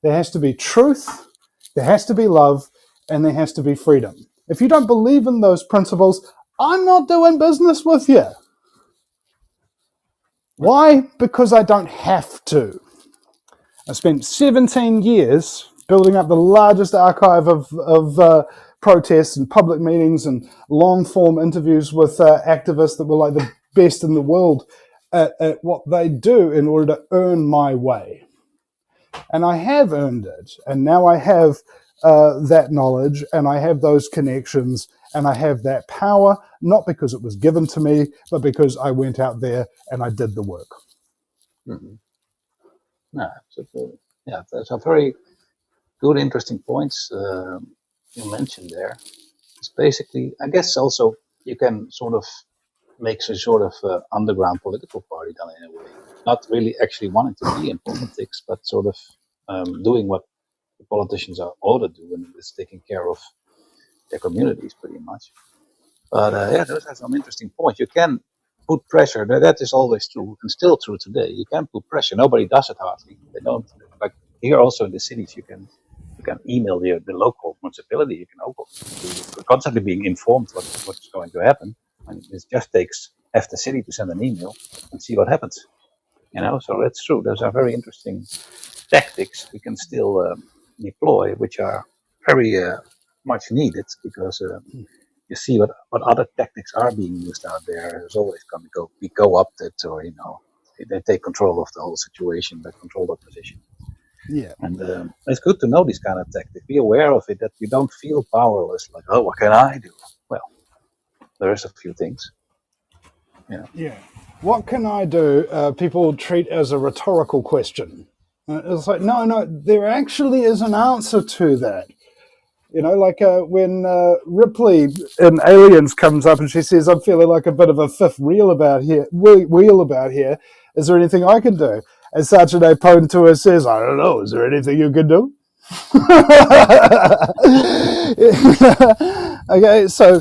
there has to be truth, there has to be love, and there has to be freedom. If you don't believe in those principles, I'm not doing business with you. Why? Because I don't have to. I spent 17 years building up the largest archive of protests and public meetings and long-form interviews with activists that were like the best in the world at what they do in order to earn my way. And I have earned it. And now I have that knowledge, and I have those connections, and I have that power, not because it was given to me, but because I went out there and I did the work.
No, absolutely. Yeah, there's a very good, interesting points you mentioned there. It's basically, I guess also you can sort of make some sort of underground political party done in a way. Not really actually wanting to be in politics, but sort of doing what the politicians ought to do, and it's taking care of their communities pretty much. But yeah, those are some interesting points. You can put pressure. That is always true, and still true today. You can put pressure. Nobody does it hardly. They don't. Like here, also in the cities, you can email the local municipality. You can you're constantly being informed what's going to happen. And it just takes half the city to send an email and see what happens. So that's true. Those are very interesting tactics we can still deploy, which are very much needed, because you see what other tactics are being used out there. There's always going to be co-opted, or they take control of the whole situation, they control the position.
Yeah.
And it's good to know these kind of tactics. Be aware of it, that you don't feel powerless. Like, oh, what can I do? Well, there's a few things.
Yeah. What can I do? People treat as a rhetorical question. It's like, no, there actually is an answer to that. Like when Ripley in Aliens comes up and she says, I'm feeling like a bit of a fifth wheel about here. Is there anything I can do? And Sergeant Apone to her says, I don't know. Is there anything you can do? Okay, so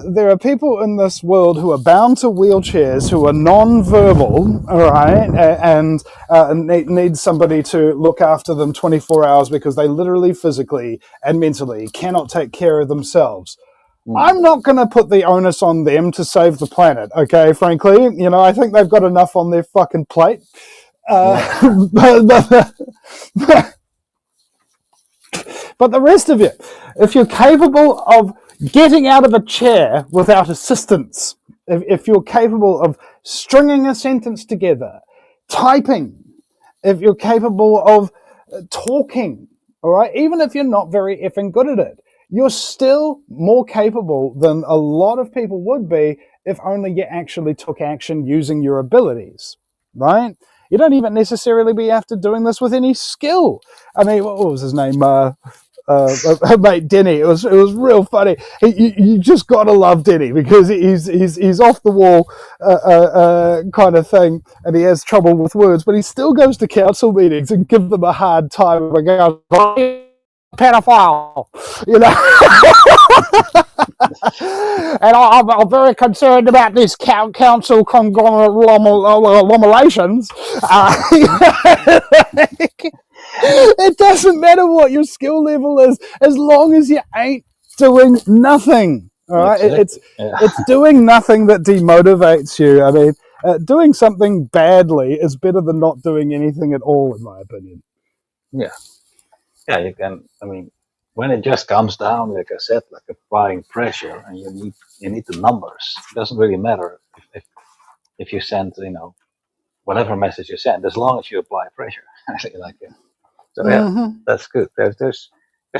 there are people in this world who are bound to wheelchairs, who are non-verbal, all right, and need somebody to look after them 24 hours because they literally, physically, and mentally cannot take care of themselves. I'm not going to put the onus on them to save the planet, okay, frankly. You know, I think they've got enough on their fucking plate.
Yeah.
But But the rest of you, if you're capable of getting out of a chair without assistance, if you're capable of stringing a sentence together, typing, if you're capable of talking, all right, even if you're not very effing good at it, you're still more capable than a lot of people would be if only you actually took action using your abilities, right? You don't even necessarily be after doing this with any skill. I mean, what was his name? Mate Denny. It was real funny. You just gotta love Denny because he's off the wall kind of thing, and he has trouble with words, but he still goes to council meetings and give them a hard time. And goes, pedophile, you know. And I'm very concerned about these council conglomerations. It doesn't matter what your skill level is, as long as you ain't doing nothing. All right,
Exactly. Yeah.
it's doing nothing that demotivates you. I mean, doing something badly is better than not doing anything at all, in my opinion.
Yeah. Yeah, you can. I mean, when it just comes down, like I said, like applying pressure, and you need the numbers. It doesn't really matter if you send, whatever message you send, as long as you apply pressure. like, so yeah, that's good. There's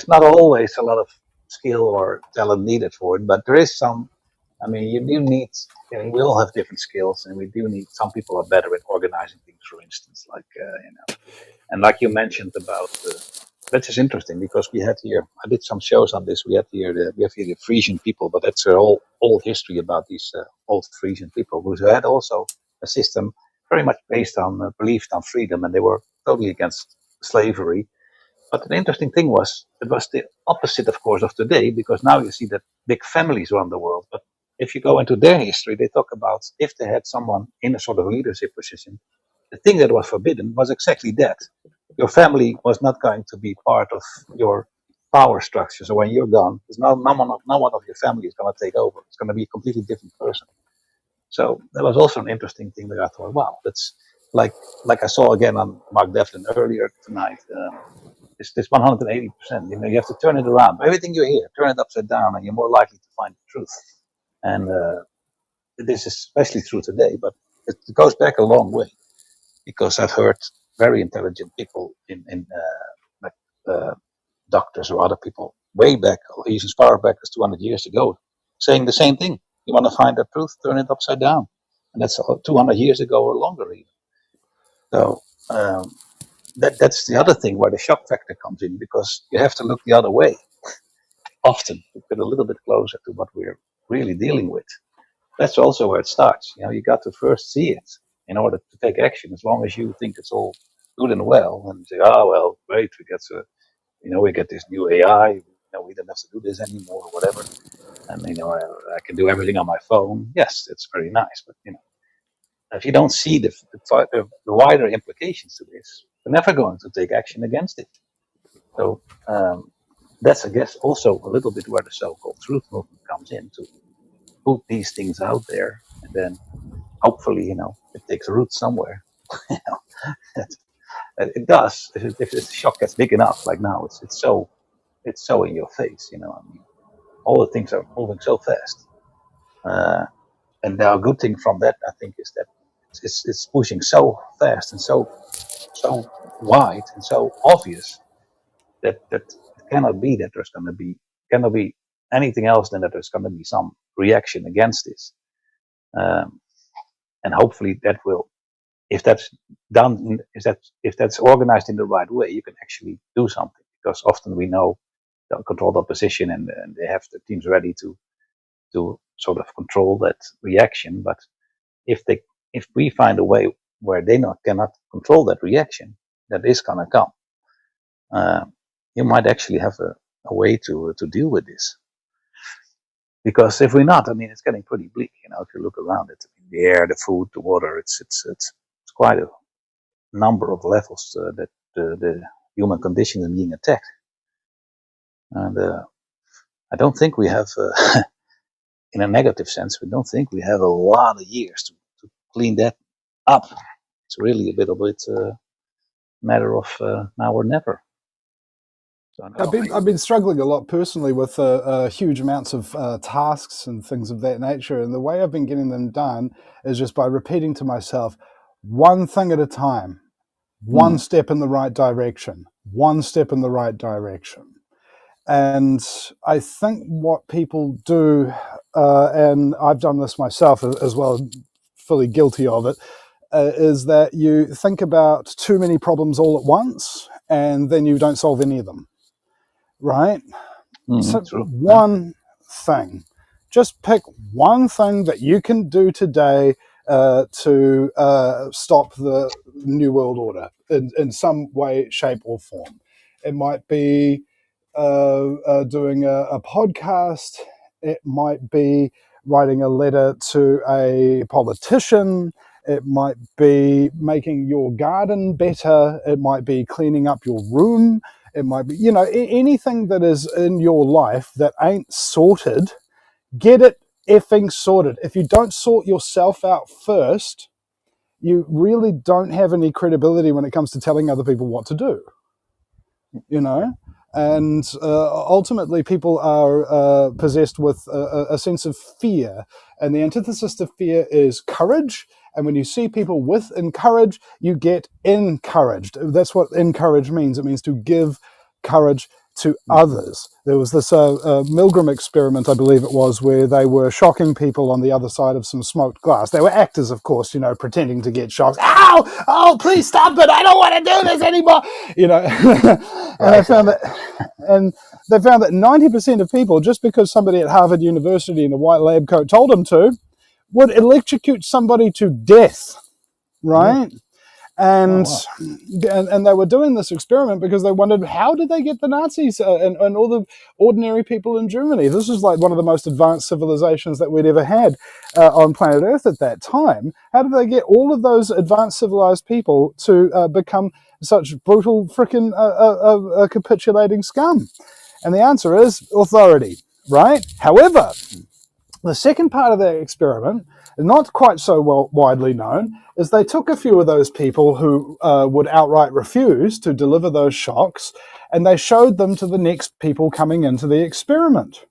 not always a lot of skill or talent needed for it, but there is some. I mean, you do need. We all have different skills, and we do need. Some people are better at organizing things, for instance, and like you mentioned about. That is interesting because we had here. I did some shows on this. We have here the Frisian people, but that's a whole old history about these old Frisian people who had also a system very much based on believed on freedom, and they were totally against slavery. But the interesting thing was it was the opposite, of course, of today because now you see that big families run the world. But if you go into their history, they talk about if they had someone in a sort of leadership position, the thing that was forbidden was exactly that. Your family was not going to be part of your power structure. So when you're gone, there's no one of your family is going to take over. It's going to be a completely different person. So that was also an interesting thing that I thought, wow, that's like I saw again on Mark Devlin earlier tonight. This 180%. You have to turn it around. Everything you hear, turn it upside down, and you're more likely to find the truth. And this is especially true today, but it goes back a long way because I've heard very intelligent people like doctors or other people way back, even as far back as 200 years ago, saying the same thing. You want to find the truth, turn it upside down. And that's 200 years ago or longer even. So that's the other thing where the shock factor comes in because you have to look the other way often to get a little bit closer to what we're really dealing with. That's also where it starts. You got to first see it in order to take action. As long as you think it's all good and well, and say, "Oh well, great, we get this new AI. We don't have to do this anymore, or whatever." And I can do everything on my phone. Yes, it's very nice, but if you don't see the wider implications to this, you're never going to take action against it. So that's, I guess, also a little bit where the so-called truth movement comes in to put these things out there, and then hopefully, it takes root somewhere. It does. If the shock gets big enough, like now, it's so in your face. I mean, all the things are moving so fast, and the good thing from that, I think, is that it's pushing so fast and so wide and so obvious that it cannot be that there's going to be cannot be anything else than that there's going to be some reaction against this. And hopefully that will, if that's done, if that's organized in the right way, you can actually do something. Because often we know they'll control the opposition and they have the teams ready to sort of control that reaction. But if we find a way where they cannot control that reaction, that is gonna come. You might actually have a way to deal with this. Because if we're not, I mean, it's getting pretty bleak. You know, if you look around it, the air, the food, the water, it's quite a number of levels that the human condition is being attacked. And I don't think we have, in a negative sense, we don't think we have a lot of years to clean that up. It's really a bit of a matter of now or never. So
I've been struggling a lot personally with huge amounts of tasks and things of that nature, and the way I've been getting them done is just by repeating to myself, one thing at a time, one step in the right direction, one step in the right direction. And I think what people do, and I've done this myself as well, fully guilty of it, is that you think about too many problems all at once, and then you don't solve any of them. Right? So
true.
one thing, just pick one thing that you can do today to stop the New World Order in some way, shape, or form. It might be doing a podcast. It might be writing a letter to a politician. It might be making your garden better. It might be cleaning up your room. It might be, anything that is in your life that ain't sorted, get it effing sorted. If you don't sort yourself out first, you really don't have any credibility when it comes to telling other people what to do. And ultimately people are possessed with a sense of fear, and the antithesis to fear is courage. And when you see people with encourage, you get encouraged. That's what encourage means. It means to give courage to others. There was this Milgram experiment, I believe it was, where they were shocking people on the other side of some smoked glass. They were actors, of course, pretending to get shocked. Ow! Oh, please stop it! I don't want to do this anymore! And they found that 90% of people, just because somebody at Harvard University in a white lab coat told them to, would electrocute somebody to death, right? And they were doing this experiment because they wondered, how did they get the Nazis and all the ordinary people in Germany? This was like one of the most advanced civilizations that we'd ever had on planet Earth at that time. How did they get all of those advanced civilized people to become such brutal frickin' capitulating scum? And the answer is authority, right? However, the second part of that experiment, not quite so widely known, is they took a few of those people who would outright refuse to deliver those shocks, and they showed them to the next people coming into the experiment,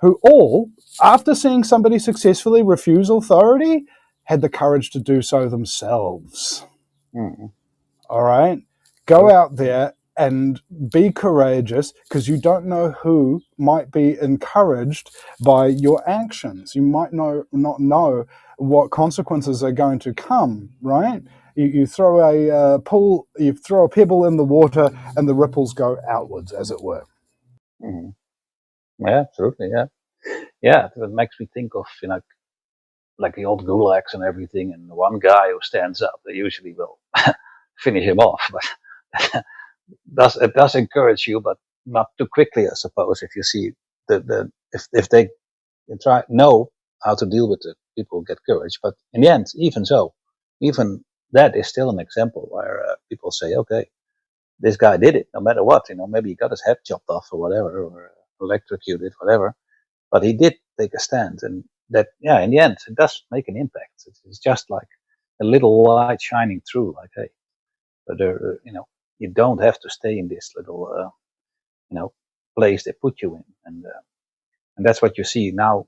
who all, after seeing somebody successfully refuse authority, had the courage to do so themselves. All right? Go out there and be courageous, because you don't know who might be encouraged by your actions. You might not know what consequences are going to come, right? You throw you throw a pebble in the water, and the ripples go outwards, as it were.
Yeah, absolutely. Yeah. It makes me think of like the old gulags and everything, and the one guy who stands up, they usually will finish him off. But it does encourage you, but not too quickly, I suppose. If you see if they know how to deal with it, people get courage. But in the end, even so, even that is still an example where people say, okay, this guy did it, no matter what. Maybe he got his head chopped off or whatever, or electrocuted, whatever. But he did take a stand, and that, in the end, it does make an impact. It's just like a little light shining through. Like, hey, but you don't have to stay in this little, place they put you in, and that's what you see now.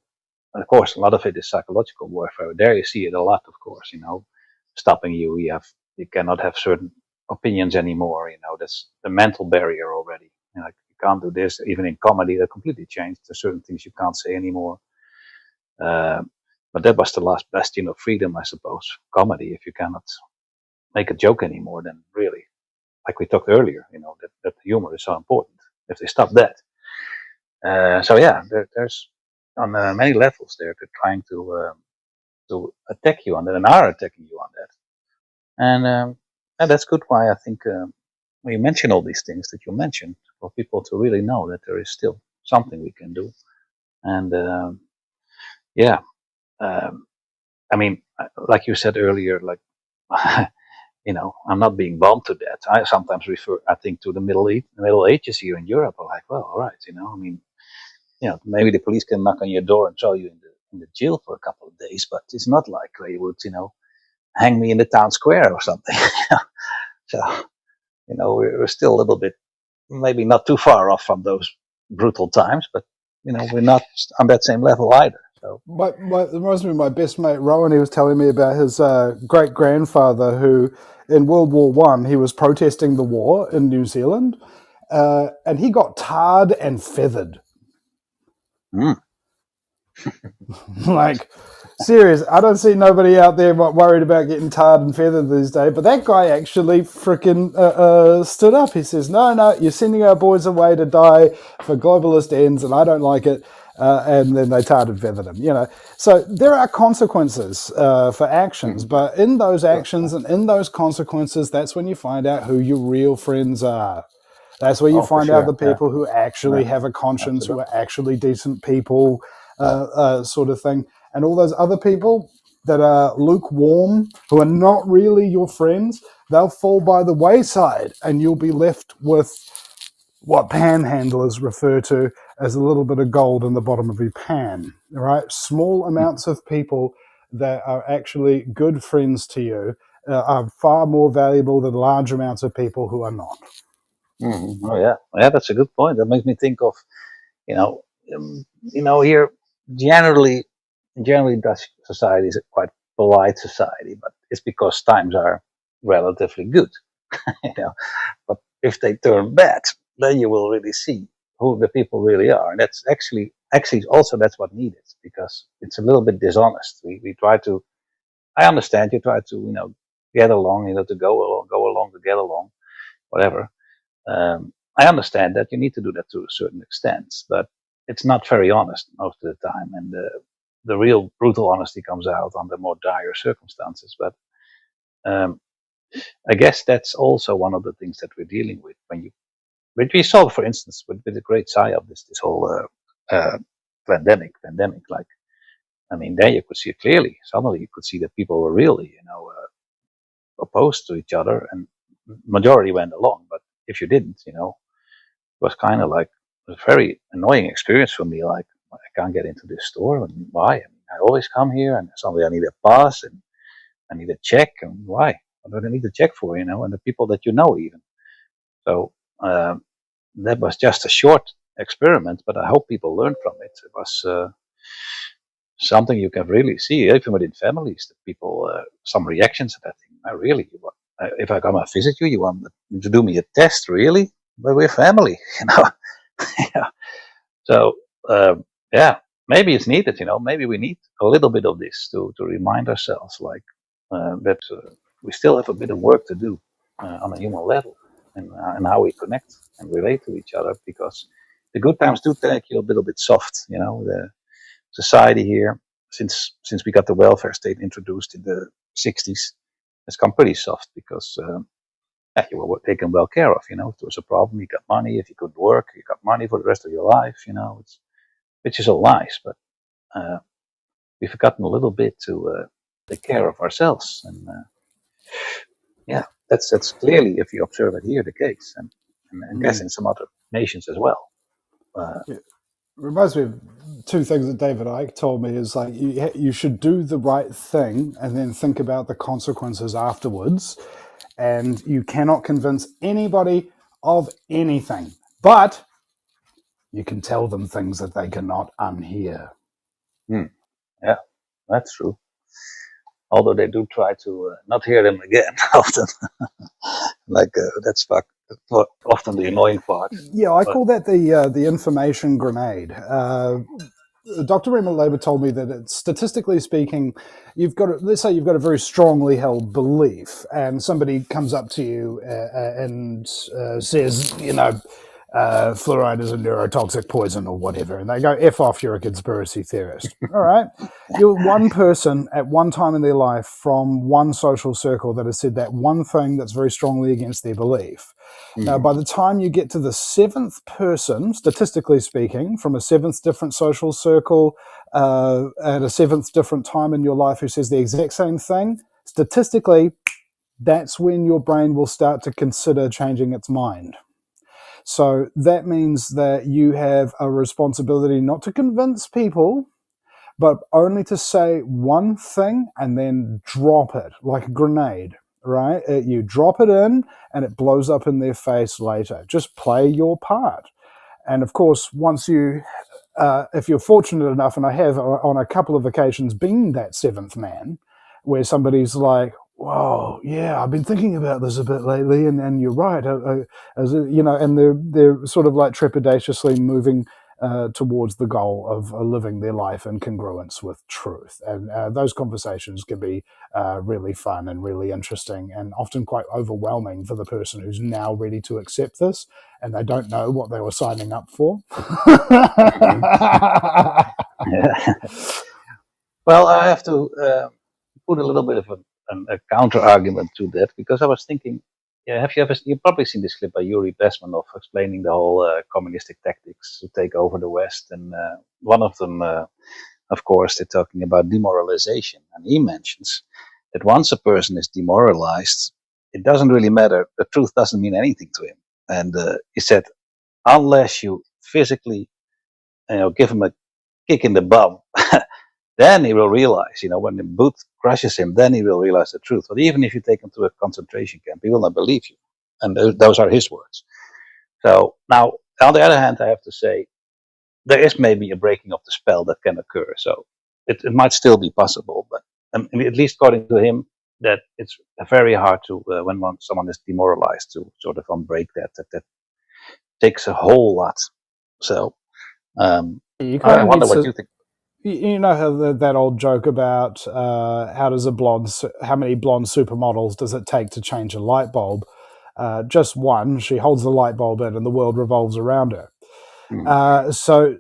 Of course, a lot of it is psychological warfare. There you see it a lot, of course. Stopping you. You cannot have certain opinions anymore. That's the mental barrier already. You can't do this. Even in comedy, that completely changed. There's certain things you can't say anymore. But that was the last bastion of freedom, I suppose. Comedy. If you cannot make a joke anymore, then really, like we talked earlier, that humor is so important. If they stop that, there's on many levels they're trying to attack you on that, and are attacking you on that, and that's good. Why I think when you mention all these things that you mentioned, for people to really know that there is still something we can do, and yeah, I mean, like you said earlier, like I'm not being bombed to death. I sometimes refer, I think, to the Middle Ages here in Europe. I'm like, well, all right, I mean, maybe the police can knock on your door and throw you in the jail for a couple of days, but it's not like they would, hang me in the town square or something. So, we're still a little bit, maybe not too far off from those brutal times, but we're not on that same level either. So,
It reminds me of my best mate Rowan. He was telling me about his great grandfather who, in World War One, he was protesting the war in New Zealand, and he got tarred and feathered. Like, serious. I don't see nobody out there worried about getting tarred and feathered these days. But that guy actually freaking stood up. He says, "No, you're sending our boys away to die for globalist ends, and I don't like it." And then they tarred and feathered him. So there are consequences for actions, but in those actions and in those consequences, that's when you find out who your real friends are. That's where you
for
find out
sure.
the people who actually have a conscience, who are actually decent people, sort of thing. And all those other people that are lukewarm, who are not really your friends, they'll fall by the wayside, and you'll be left with what panhandlers refer to as a little bit of gold in the bottom of your pan, right? Small amounts of people that are actually good friends to you are far more valuable than large amounts of people who are not.
Oh yeah, that's a good point. That makes me think of, here generally, Dutch society is a quite polite society, but it's because times are relatively good, you know. But if they turn bad, then you will really see who the people really are, and that's actually also that's what needed, because it's a little bit dishonest. We try to. I understand you try to get along, to go along to get along, whatever. I understand that you need to do that to a certain extent, but it's not very honest most of the time, and the real brutal honesty comes out under more dire circumstances. But I guess that's also one of the things that we're dealing with which we saw, for instance, with the great psyop, this whole pandemic. Like, I mean, there you could see it clearly. Suddenly, you could see that people were really, opposed to each other, and majority went along. But if you didn't, it was kind of like a very annoying experience for me. Like, I can't get into this store, and why? I mean, I always come here, and suddenly I need a pass, and I need a check, and why? What do I need a check for? And the people that even. So that was just a short experiment, but I hope people learned from it. It was something you can really see, even within families, that people, some reactions to that thing. I really, if I come and visit you, you want to do me a test, really? But we're family, yeah. So, yeah, maybe it's needed, maybe we need a little bit of this to remind ourselves, like, that we still have a bit of work to do on a human level, and how we connect and relate to each other, because the good times do take you a little bit soft, the society here, since we got the welfare state introduced in the 60s, has come pretty soft, because you were taken well care of. If there was a problem, you got money. If you could work, you got money for the rest of your life. Which is all nice, but we've forgotten a little bit to take care of ourselves, and yeah, that's clearly, if you observe it here, the case, and I guess in some other nations as well.
Reminds me of two things that David Icke told me is like you should do the right thing and then think about the consequences afterwards. And you cannot convince anybody of anything, but you can tell them things that they cannot unhear.
Yeah, that's true. Although they do try to not hear them again often. Like, that's often the annoying part.
Yeah, I call that the information grenade. Dr. Rima Laber told me that statistically speaking, let's say you've got a very strongly held belief, and somebody comes up to you and says, fluoride is a neurotoxic poison or whatever, and they go, F off, you're a conspiracy theorist. All right. You're one person at one time in their life from one social circle that has said that one thing that's very strongly against their belief. Now, by the time you get to the seventh person, statistically speaking, from a seventh different social circle at a seventh different time in your life who says the exact same thing, statistically, that's when your brain will start to consider changing its mind. So that means that you have a responsibility not to convince people, but only to say one thing and then drop it like a grenade, right? You drop it in and it blows up in their face later. Just play your part. And of course, once you, if you're fortunate enough, and I have on a couple of occasions been that seventh man, where somebody's like, "Whoa, yeah, I've been thinking about this a bit lately, and you're right," and they're sort of like trepidatiously moving towards the goal of living their life in congruence with truth. And those conversations can be really fun and really interesting and often quite overwhelming for the person who's now ready to accept this and they don't know what they were signing up for.
Yeah. Well, I have to put a little bit of a counter argument to that, because I was thinking, yeah, you've probably seen this clip by Yuri Bezmenov explaining the whole communistic tactics to take over the West, and one of them, of course, they're talking about demoralization, and he mentions that once a person is demoralized, it doesn't really matter. The truth doesn't mean anything to him, and he said, unless you physically, give him a kick in the bum. Then he will realize, when the boot crushes him, then he will realize the truth. But even if you take him to a concentration camp, he will not believe you. And those are his words. So now, on the other hand, I have to say, there is maybe a breaking of the spell that can occur. So it might still be possible, but at least according to him, that it's very hard to, when someone is demoralized, to sort of unbreak that. That takes a whole lot. So I wonder what you think.
You know how that old joke about how many blonde supermodels does it take to change a light bulb? Just one. She holds the light bulb in, and the world revolves around her. So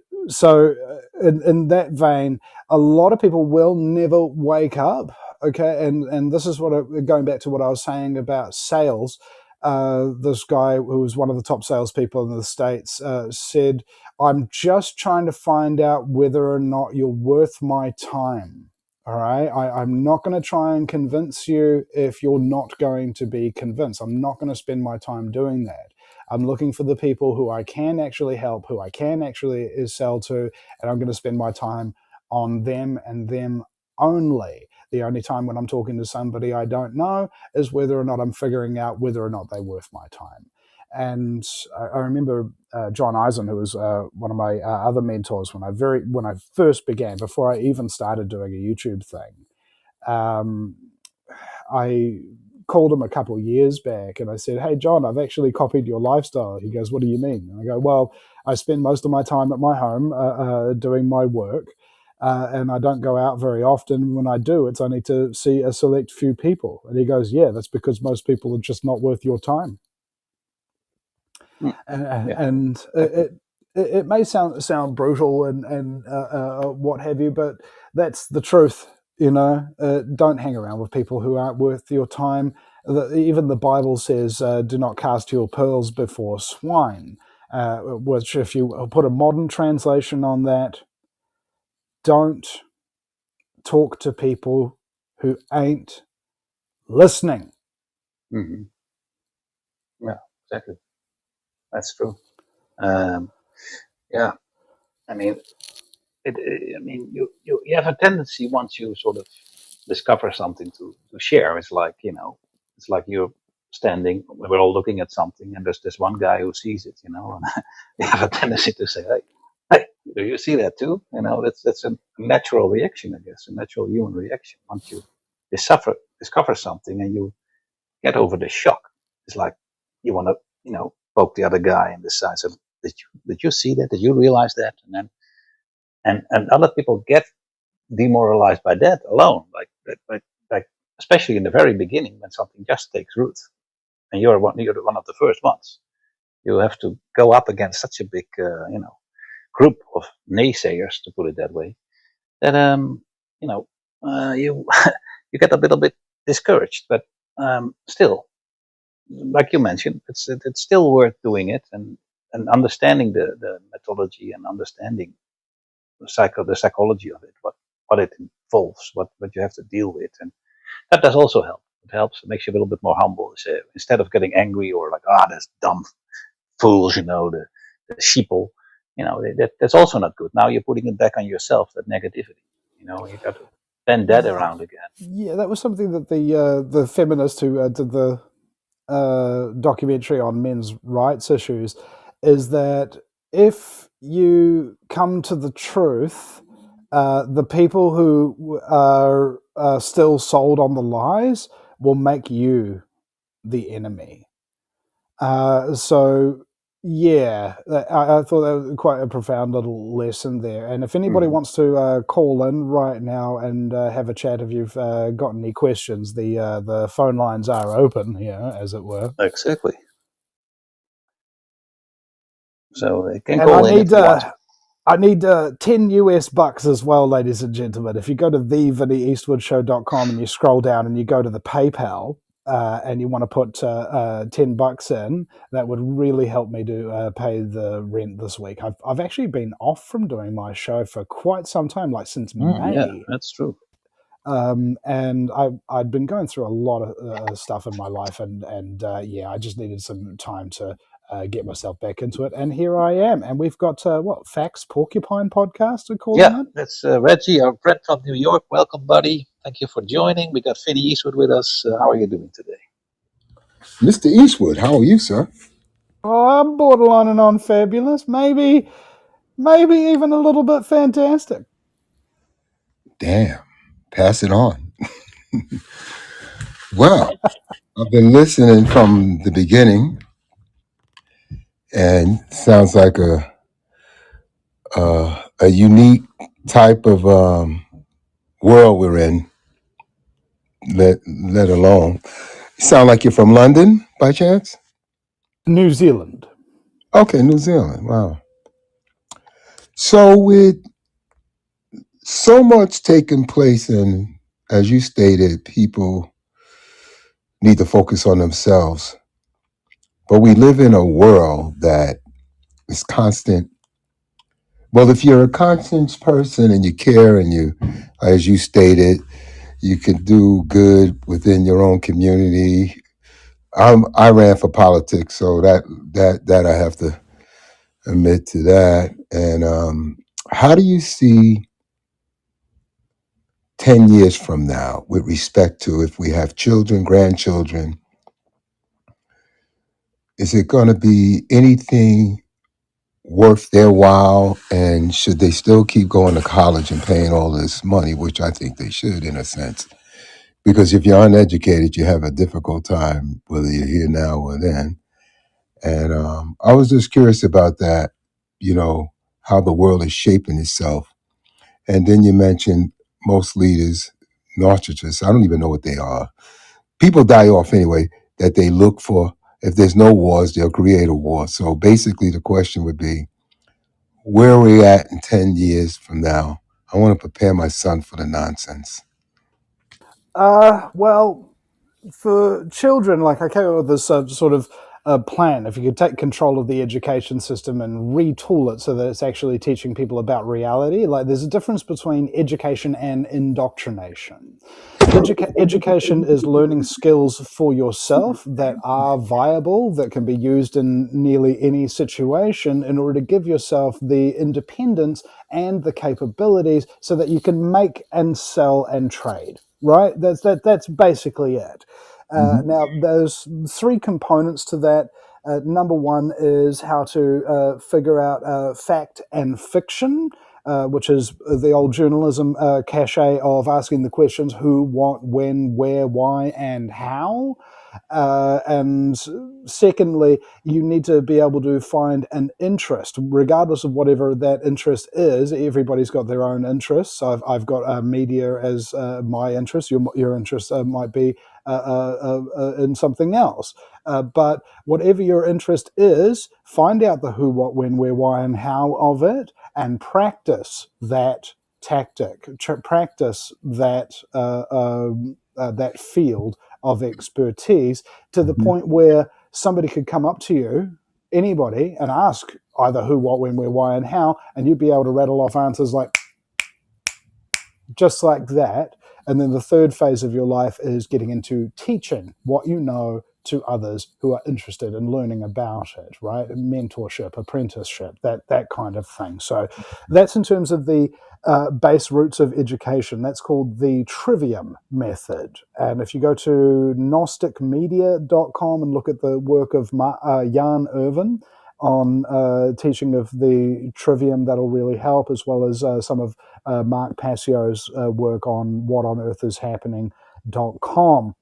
in that vein, a lot of people will never wake up. Okay, and this is going back to what I was saying about sales. This guy who was one of the top salespeople in the States said, "I'm just trying to find out whether or not you're worth my time. All right, I'm not going to try and convince you if you're not going to be convinced. I'm not going to spend my time doing that. I'm looking for the people who I can actually help, who I can actually sell to, and I'm going to spend my time on them and them only. The only time when I'm talking to somebody I don't know is whether or not I'm figuring out whether or not they're worth my time." And I remember John Eisen, who was one of my other mentors when I first began, before I even started doing a YouTube thing. I called him a couple of years back and I said, "Hey, John, I've actually copied your lifestyle." He goes, "What do you mean?" And I go, "Well, I spend most of my time at my home doing my work. And I don't go out very often. When I do, it's only to see a select few people." And he goes, "Yeah, that's because most people are just not worth your time." And it may sound brutal and what have you, but that's the truth. Don't hang around with people who aren't worth your time. Even the Bible says, "Do not cast your pearls before swine," which, if you put a modern translation on that, don't talk to people who ain't listening.
Mm-hmm. Yeah, exactly. That's true. Yeah, I mean, you have a tendency, once you sort of discover something, to share. It's like you're standing, we're all looking at something, and there's this one guy who sees it, and you have a tendency to say, hey, do you see that too? That's a natural reaction, I guess, a natural human reaction. Once you discover something and you get over the shock, it's like you want to, poke the other guy in the side. So, did you see that? Did you realize that? And then and other people get demoralized by that alone, like especially in the very beginning when something just takes root, and you're one of the first ones. you have to go up against such a big, group of naysayers, to put it that way, that you you get a little bit discouraged. But still, like you mentioned, it's still worth doing it, and understanding the methodology and understanding the psychology of it, what it involves, what you have to deal with, and that does also help. It helps. It makes you a little bit more humble. So instead of getting angry or like, that's dumb fools, the sheeple, that's also not good. Now you're putting it back on yourself, that negativity. You got to bend that around again.
Yeah, that was something that the feminist who did the documentary on men's rights issues, is that if you come to the truth, the people who are still sold on the lies will make you the enemy. So yeah, I thought that was quite a profound little lesson there. And if anybody wants to call in right now and have a chat, if you've got any questions, the phone lines are open here, as it were.
Exactly. So they can
And
call in if you want.
I need 10 US bucks as well, ladies and gentlemen. If you go to thevinnyeastwoodshow.com and you scroll down and you go to the PayPal, and you want to put 10 bucks in, that would really help me to pay the rent this week. I've actually been off from doing my show for quite some time, like since May.
Yeah, that's true.
And I'd been going through a lot of stuff in my life, and yeah, I just needed some time to get myself back into it. And here I am. And we've got Fax Porcupine podcast to call in.
That's Reggie, our friend from New York. Welcome, buddy. Thank you for joining. We got Vinny Eastwood with us. How are you doing today?
Mr. Eastwood, how are you, sir?
Oh, I'm borderline and on fabulous. Maybe even a little bit fantastic.
Damn, pass it on. Well, I've been listening from the beginning, and sounds like a unique type of world we're in. Let alone, you sound like you're from London by chance?
New Zealand.
Okay, New Zealand. Wow. So with so much taking place, and as you stated, people need to focus on themselves. But we live in a world that is constant. Well, if you're a conscience person and you care and you, as you stated, you can do good within your own community. I ran for politics, so that I have to admit to that. And how do you see 10 years from now with respect to if we have children, grandchildren? Is it going to be anything worth their while, and should they still keep going to college and paying all this money, which I think they should in a sense, because if you're uneducated, you have a difficult time whether you're here now or then. And I was just curious about that, how the world is shaping itself. And then you mentioned most leaders, narcissists. I don't even know what they are. People die off anyway, that they look for. If there's no wars, they'll create a war. So basically the question would be, where are we at in 10 years from now? I want to prepare my son for the nonsense.
Well, for children, like I came up with this sort of plan. If you could take control of the education system and retool it so that it's actually teaching people about reality, like there's a difference between education and indoctrination. Education is learning skills for yourself that are viable, that can be used in nearly any situation in order to give yourself the independence and the capabilities so that you can make and sell and trade. Right? That's basically it. Now, there's three components to that. Number one is how to figure out fact and fiction, which is the old journalism cachet of asking the questions who, what, when, where, why, and how. And secondly, you need to be able to find an interest, regardless of whatever that interest is. Everybody's got their own interests. I've got media as my interest. Your interest might be in something else. But whatever your interest is, find out the who, what, when, where, why, and how of it, and practice that tactic. Practice that that field of expertise to the point where somebody could come up to you, anybody, and ask either who, what, when, where, why, and how, and you'd be able to rattle off answers like just like that. And then the third phase of your life is getting into teaching what you know to others who are interested in learning about it, right? Mentorship, apprenticeship, that kind of thing. So that's in terms of the base roots of education. That's called the trivium method. And if you go to gnosticmedia.com and look at the work of Jan Irvin on teaching of the trivium, that'll really help, as well as some of Mark Passio's work on whatonearthishappening.com.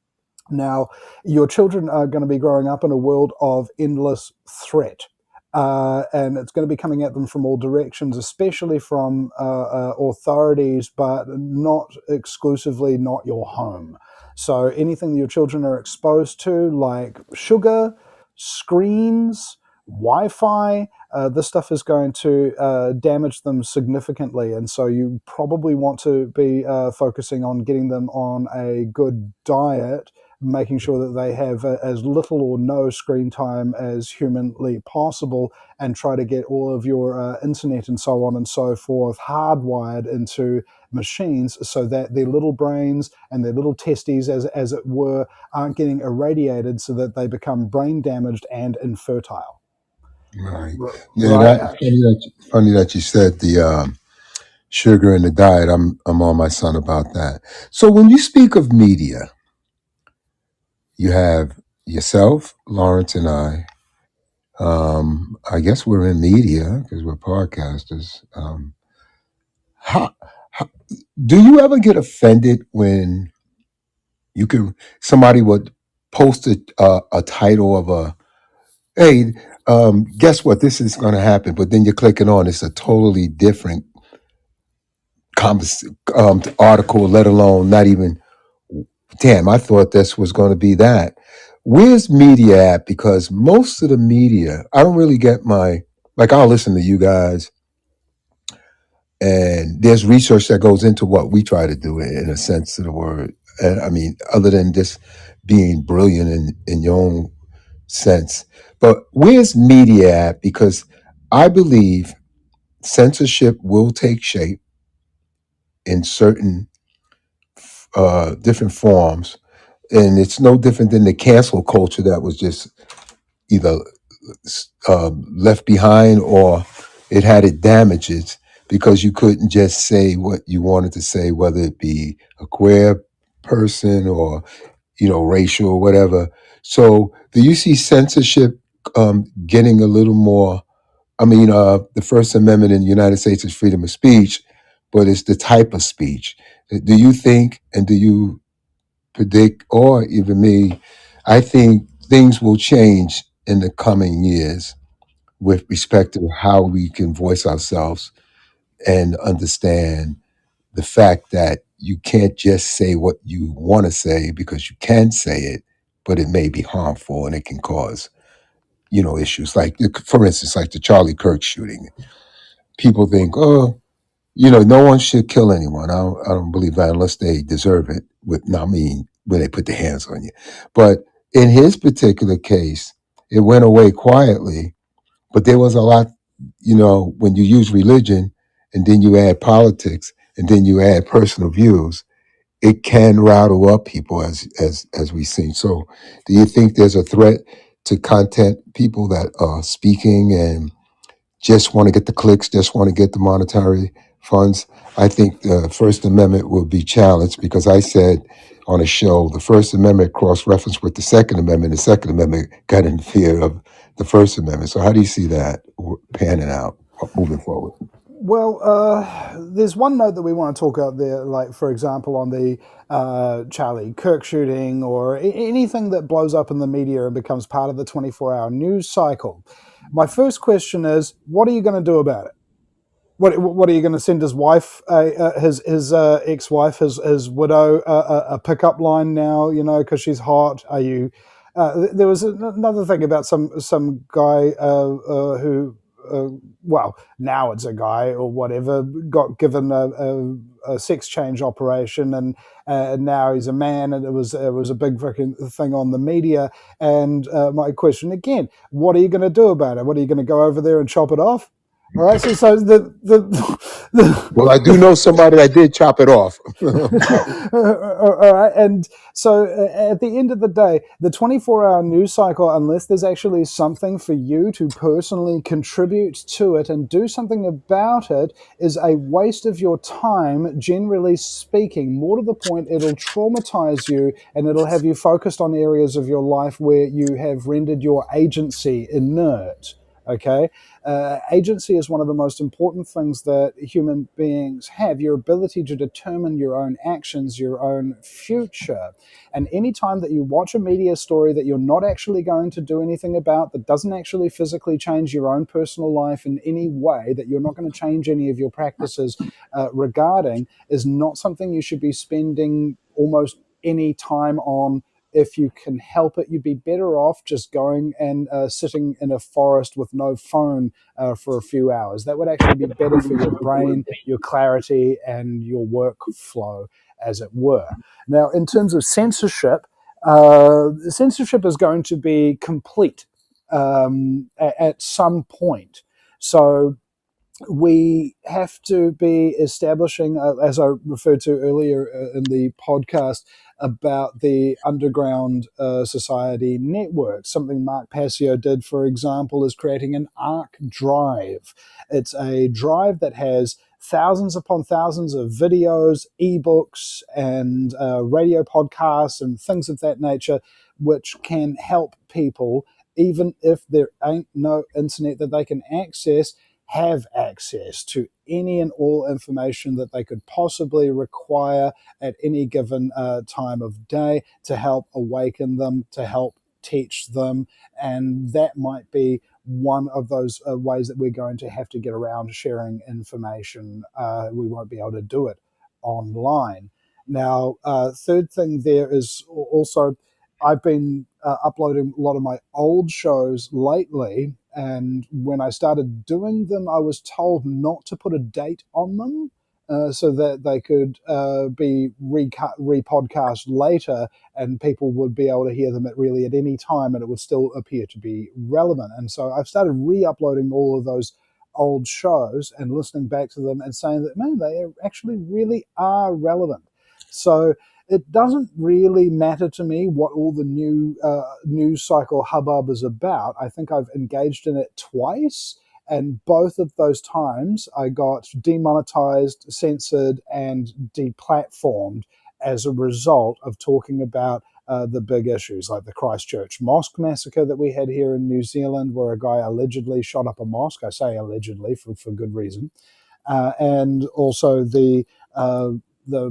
Now, your children are going to be growing up in a world of endless threat. And it's going to be coming at them from all directions, especially from authorities, but not exclusively, not your home. So anything that your children are exposed to, like sugar, screens, Wi-Fi, this stuff is going to damage them significantly. And so you probably want to be focusing on getting them on a good diet, making sure that they have as little or no screen time as humanly possible, and try to get all of your internet and so on and so forth hardwired into machines so that their little brains and their little testes, as it were, aren't getting irradiated so that they become brain damaged and infertile.
Right. Yeah,
Right.
funny that you said the sugar in the diet. I'm on my son about that. So when you speak of media, you have yourself, Lawrence, and I. I guess we're in media because we're podcasters. How do you ever get offended when somebody would post a title of a, hey, guess what, this is going to happen, but then you're clicking on, it's a totally different article, let alone not even, damn, I thought this was going to be that. Where's media at? Because most of the media, I don't really get I'll listen to you guys, and there's research that goes into what we try to do in a sense of the word. And I mean, other than just being brilliant in your own sense. But where's media at? Because I believe censorship will take shape in certain different forms. And it's no different than the cancel culture that was just either left behind or it had its damages because you couldn't just say what you wanted to say, whether it be a queer person or, racial or whatever. So do you see censorship getting a little more? I mean, the First Amendment in the United States is freedom of speech, but it's the type of speech. Do you think, and do you predict, or even me, I think things will change in the coming years with respect to how we can voice ourselves and understand the fact that you can't just say what you want to say because you can say it, but it may be harmful and it can cause, issues. Like, for instance, like the Charlie Kirk shooting. People think, oh, no one should kill anyone. I don't believe that unless they deserve it. When they put their hands on you. But in his particular case, it went away quietly. But there was a lot, when you use religion and then you add politics and then you add personal views, it can rattle up people as we've seen. So do you think there's a threat to content people that are speaking and just want to get the clicks, just want to get the monetary funds? I think the First Amendment will be challenged because I said on a show, the First Amendment cross-referenced with the Second Amendment. The Second Amendment got in fear of the First Amendment. So how do you see that panning out moving forward?
Well, there's one note that we want to talk out there, like, for example, on the Charlie Kirk shooting or anything that blows up in the media and becomes part of the 24-hour news cycle. My first question is, what are you going to do about it? What are you going to send his wife, his ex-wife, his widow, a pickup line now? Because she's hot. Are you? There was another thing about some guy who, well, now it's a guy or whatever, got given a sex change operation, and now he's a man, and it was a big freaking thing on the media. And my question again: what are you going to do about it? What are you going to go over there and chop it off? All right, so
Well, I do know somebody that did chop it off.
all right, and so at the end of the day, the 24-hour news cycle, unless there's actually something for you to personally contribute to it and do something about it, is a waste of your time, generally speaking. More to the point, it'll traumatize you, and it'll have you focused on areas of your life where you have rendered your agency inert. Okay, agency is one of the most important things that human beings have, your ability to determine your own actions, your own future. And anytime that you watch a media story that you're not actually going to do anything about, that doesn't actually physically change your own personal life in any way, that you're not going to change any of your practices regarding, is not something you should be spending almost any time on. If you can help it, you'd be better off just going and sitting in a forest with no phone for a few hours. That would actually be better for your brain, your clarity, and your workflow, as it were. Now, in terms of censorship is going to be complete at some point. So we have to be establishing, as I referred to earlier in the podcast, about the underground society network. Something Mark Passio did, for example, is creating an ARC drive. It's a drive that has thousands upon thousands of videos, ebooks, and radio podcasts and things of that nature, which can help people, even if there ain't no internet that they can access, have access to any and all information that they could possibly require at any given time of day to help awaken them, to help teach them. And that might be one of those ways that we're going to have to get around sharing information. We won't be able to do it online. Now, third thing there is also, I've been uploading a lot of my old shows lately, and when I started doing them, I was told not to put a date on them so that they could be repodcast later, and people would be able to hear them at any time, and it would still appear to be relevant. And so I've started re-uploading all of those old shows and listening back to them and saying that, man, they actually really are relevant. So it doesn't really matter to me what all the new news cycle hubbub is about. I think I've engaged in it twice, and both of those times I got demonetized, censored, and deplatformed as a result of talking about the big issues, like the Christchurch mosque massacre that we had here in New Zealand, where a guy allegedly shot up a mosque. I say allegedly for good reason. And also the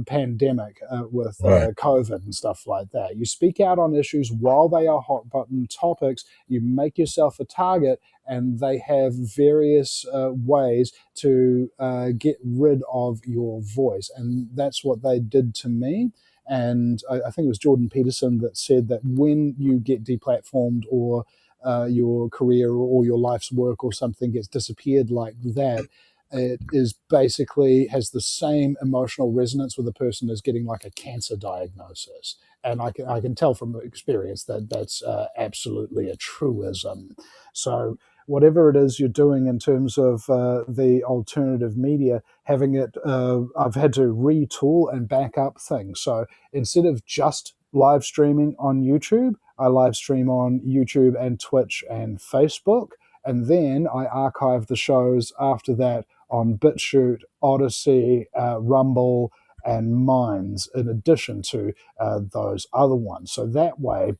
pandemic with COVID and stuff like that. You speak out on issues while they are hot button topics, you make yourself a target, and they have various ways to get rid of your voice. And that's what they did to me. And I think it was Jordan Peterson that said that when you get deplatformed, or your career or your life's work or something gets disappeared like that, it is basically has the same emotional resonance with a person as getting like a cancer diagnosis. And I can tell from experience that that's absolutely a truism. So whatever it is you're doing in terms of the alternative media, having it, I've had to retool and back up things. So instead of just live streaming on YouTube, I live stream on YouTube and Twitch and Facebook. And then I archive the shows after that on BitChute, Odyssey, Rumble, and Minds, in addition to those other ones. So that way,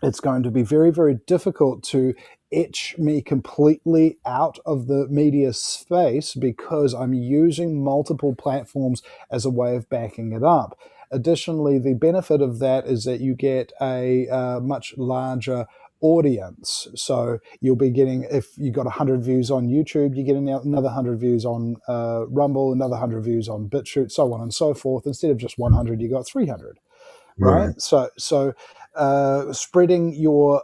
it's going to be very, very difficult to etch me completely out of the media space, because I'm using multiple platforms as a way of backing it up. Additionally, the benefit of that is that you get a much larger audience. So you'll be getting, if you got 100 views on YouTube, you get another 100 views on Rumble, another 100 views on BitChute, so on and so forth. Instead of just 100, you got 300.
Right.
Right? So spreading your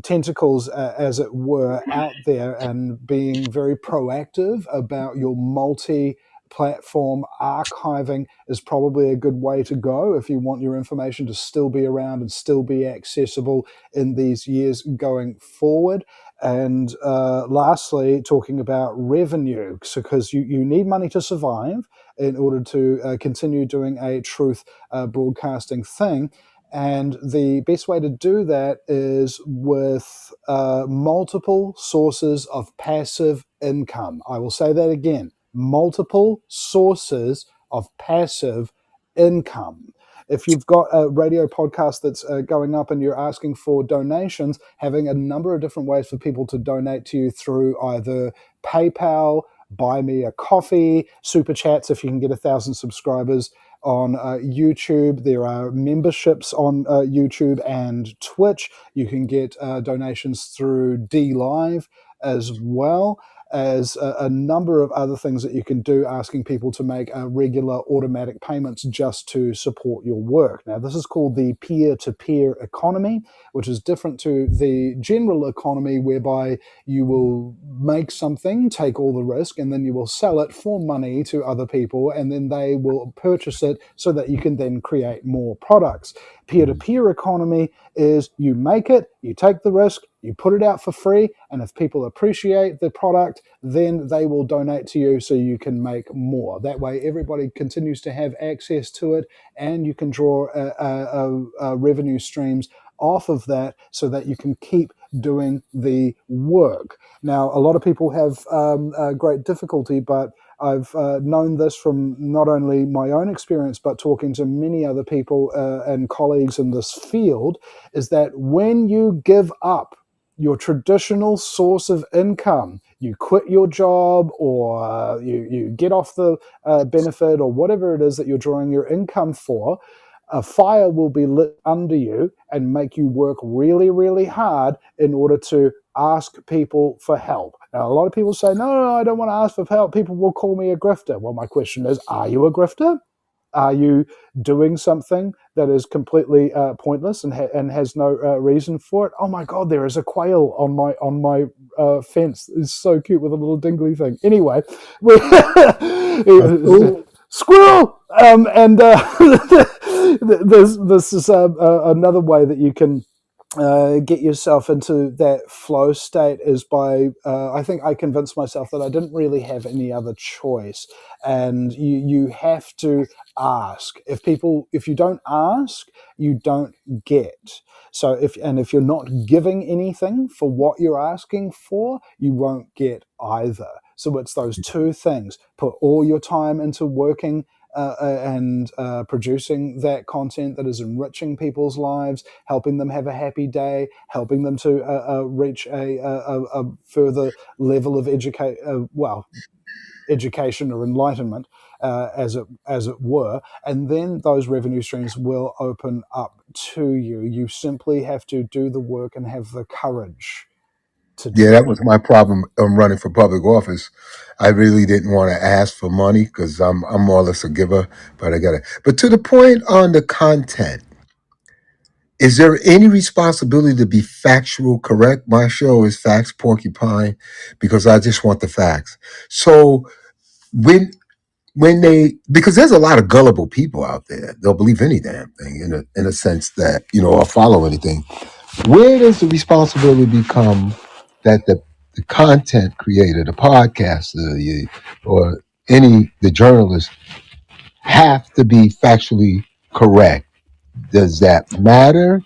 tentacles, as it were, out there and being very proactive about your multi-platform archiving is probably a good way to go if you want your information to still be around and still be accessible in these years going forward. And lastly, talking about revenue, because you need money to survive in order to continue doing a truth broadcasting thing. And the best way to do that is with multiple sources of passive income. I will say that again, multiple sources of passive income. If you've got a radio podcast that's going up and you're asking for donations, having a number of different ways for people to donate to you through either PayPal, buy me a coffee, super chats if you can get 1,000 subscribers on YouTube. There are memberships on YouTube and Twitch. You can get donations through D Live, as well as a number of other things that you can do, asking people to make regular automatic payments just to support your work. Now, this is called the peer-to-peer economy, which is different to the general economy, whereby you will make something, take all the risk, and then you will sell it for money to other people, and then they will purchase it so that you can then create more products. Peer-to-peer economy is you make it, you take the risk, you put it out for free, and if people appreciate the product, then they will donate to you so you can make more. That way, everybody continues to have access to it, and you can draw revenue streams off of that so that you can keep doing the work. Now, a lot of people have great difficulty, but I've known this from not only my own experience, but talking to many other people and colleagues in this field, is that when you give up your traditional source of income, you quit your job, or you get off the benefit, or whatever it is that you're drawing your income for, a fire will be lit under you and make you work really, really hard in order to ask people for help. Now, a lot of people say, no, I don't want to ask for help. People will call me a grifter. Well, my question is, are you a grifter? Are you doing something that is completely pointless and has no reason for it? Oh my God, there is a quail on my fence. It's so cute with a little dingly thing. Anyway, squirrel. And this is another way that you can get yourself into that flow state, is by I think I convinced myself that I didn't really have any other choice, and you have to ask. If you don't ask, you don't get. So if you're not giving anything for what you're asking for, you won't get either. So it's those two things. Put all your time into working and producing that content that is enriching people's lives, helping them have a happy day, helping them to reach a further level of education or enlightenment, as it were, and then those revenue streams will open up to you. You simply have to do the work and have the courage to do
Yeah, that
it.
was my problem running for public office. I really didn't want to ask for money because I'm more or less a giver, but I got it. But to the point on the content, is there any responsibility to be factual correct? My show is Facts Porcupine because I just want the facts. So when because there's a lot of gullible people out there, they'll believe any damn thing in a sense that, or follow anything. Where does the responsibility become that the content creator, the podcaster, or the journalist have to be factually correct? Does that matter?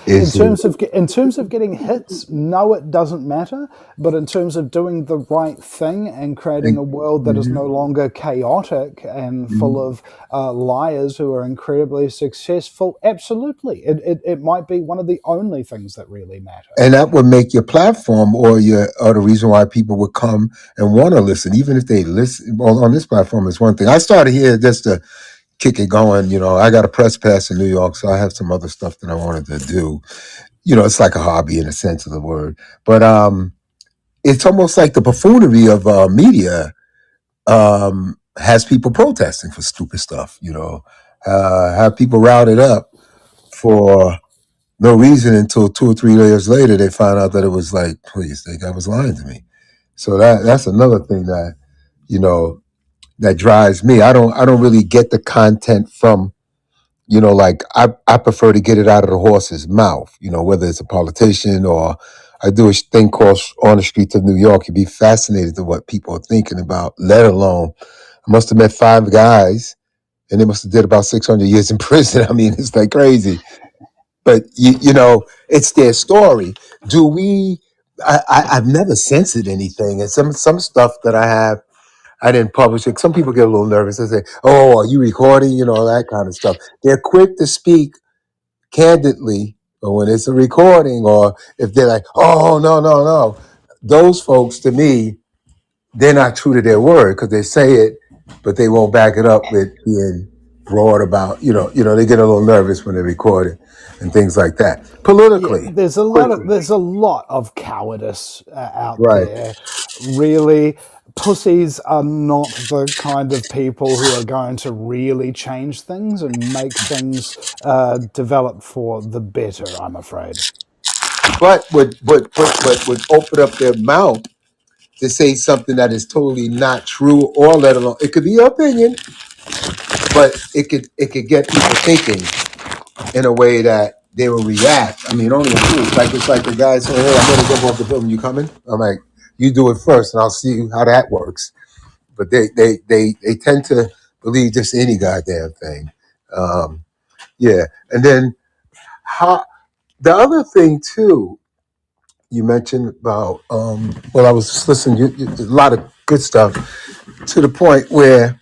In
Is it?
terms of getting hits, no, it doesn't matter. But in terms of doing the right thing and creating a world that is no longer chaotic and full of liars who are incredibly successful, absolutely, it might be one of the only things that really matter.
And that would make your platform or the reason why people would come and want to listen, even if they listen on this platform is one thing. I started here just to kick it going. I got a press pass in New York, so I have some other stuff that I wanted to do. It's like a hobby in a sense of the word. But it's almost like the buffoonery of media has people protesting for stupid stuff. Have people routed up for no reason until 2 or 3 years later they found out that it was like, please, the guy was lying to me. So that's another thing that that drives me. I don't really get the content from like I prefer to get it out of the horse's mouth. Whether it's a politician or I do a thing called On the Streets of New York. You'd be fascinated to what people are thinking about. Let alone, I must have met 5 guys and they must have did about 600 years in prison. I mean, it's like crazy. But it's their story. Do we? I've never censored anything, and some stuff that I didn't publish it. Some people get a little nervous. They say, "Oh, are you recording?" That kind of stuff. They're quick to speak candidly, but when it's a recording, or if they're like, "Oh, no, no, no," those folks, to me, they're not true to their word because they say it, but they won't back it up with being broad about. They get a little nervous when they record it and things like that.
Yeah,
Politically,
there's a
quickly,
lot of cowardice out
right?
there. Really, pussies are not the kind of people who are going to really change things and make things develop for the better, I'm afraid.
But would open up their mouth to say something that is totally not true, or let alone it could be your opinion, but it could get people thinking in a way that they will react. I mean, only a fool. It's like the guy saying, "Hey, I'm gonna jump off the building. You coming?" I'm like, "You do it first, and I'll see how that works." But they tend to believe just any goddamn thing. Um, yeah, and then how the other thing too. You mentioned about well, I was just listening. A lot of good stuff to the point where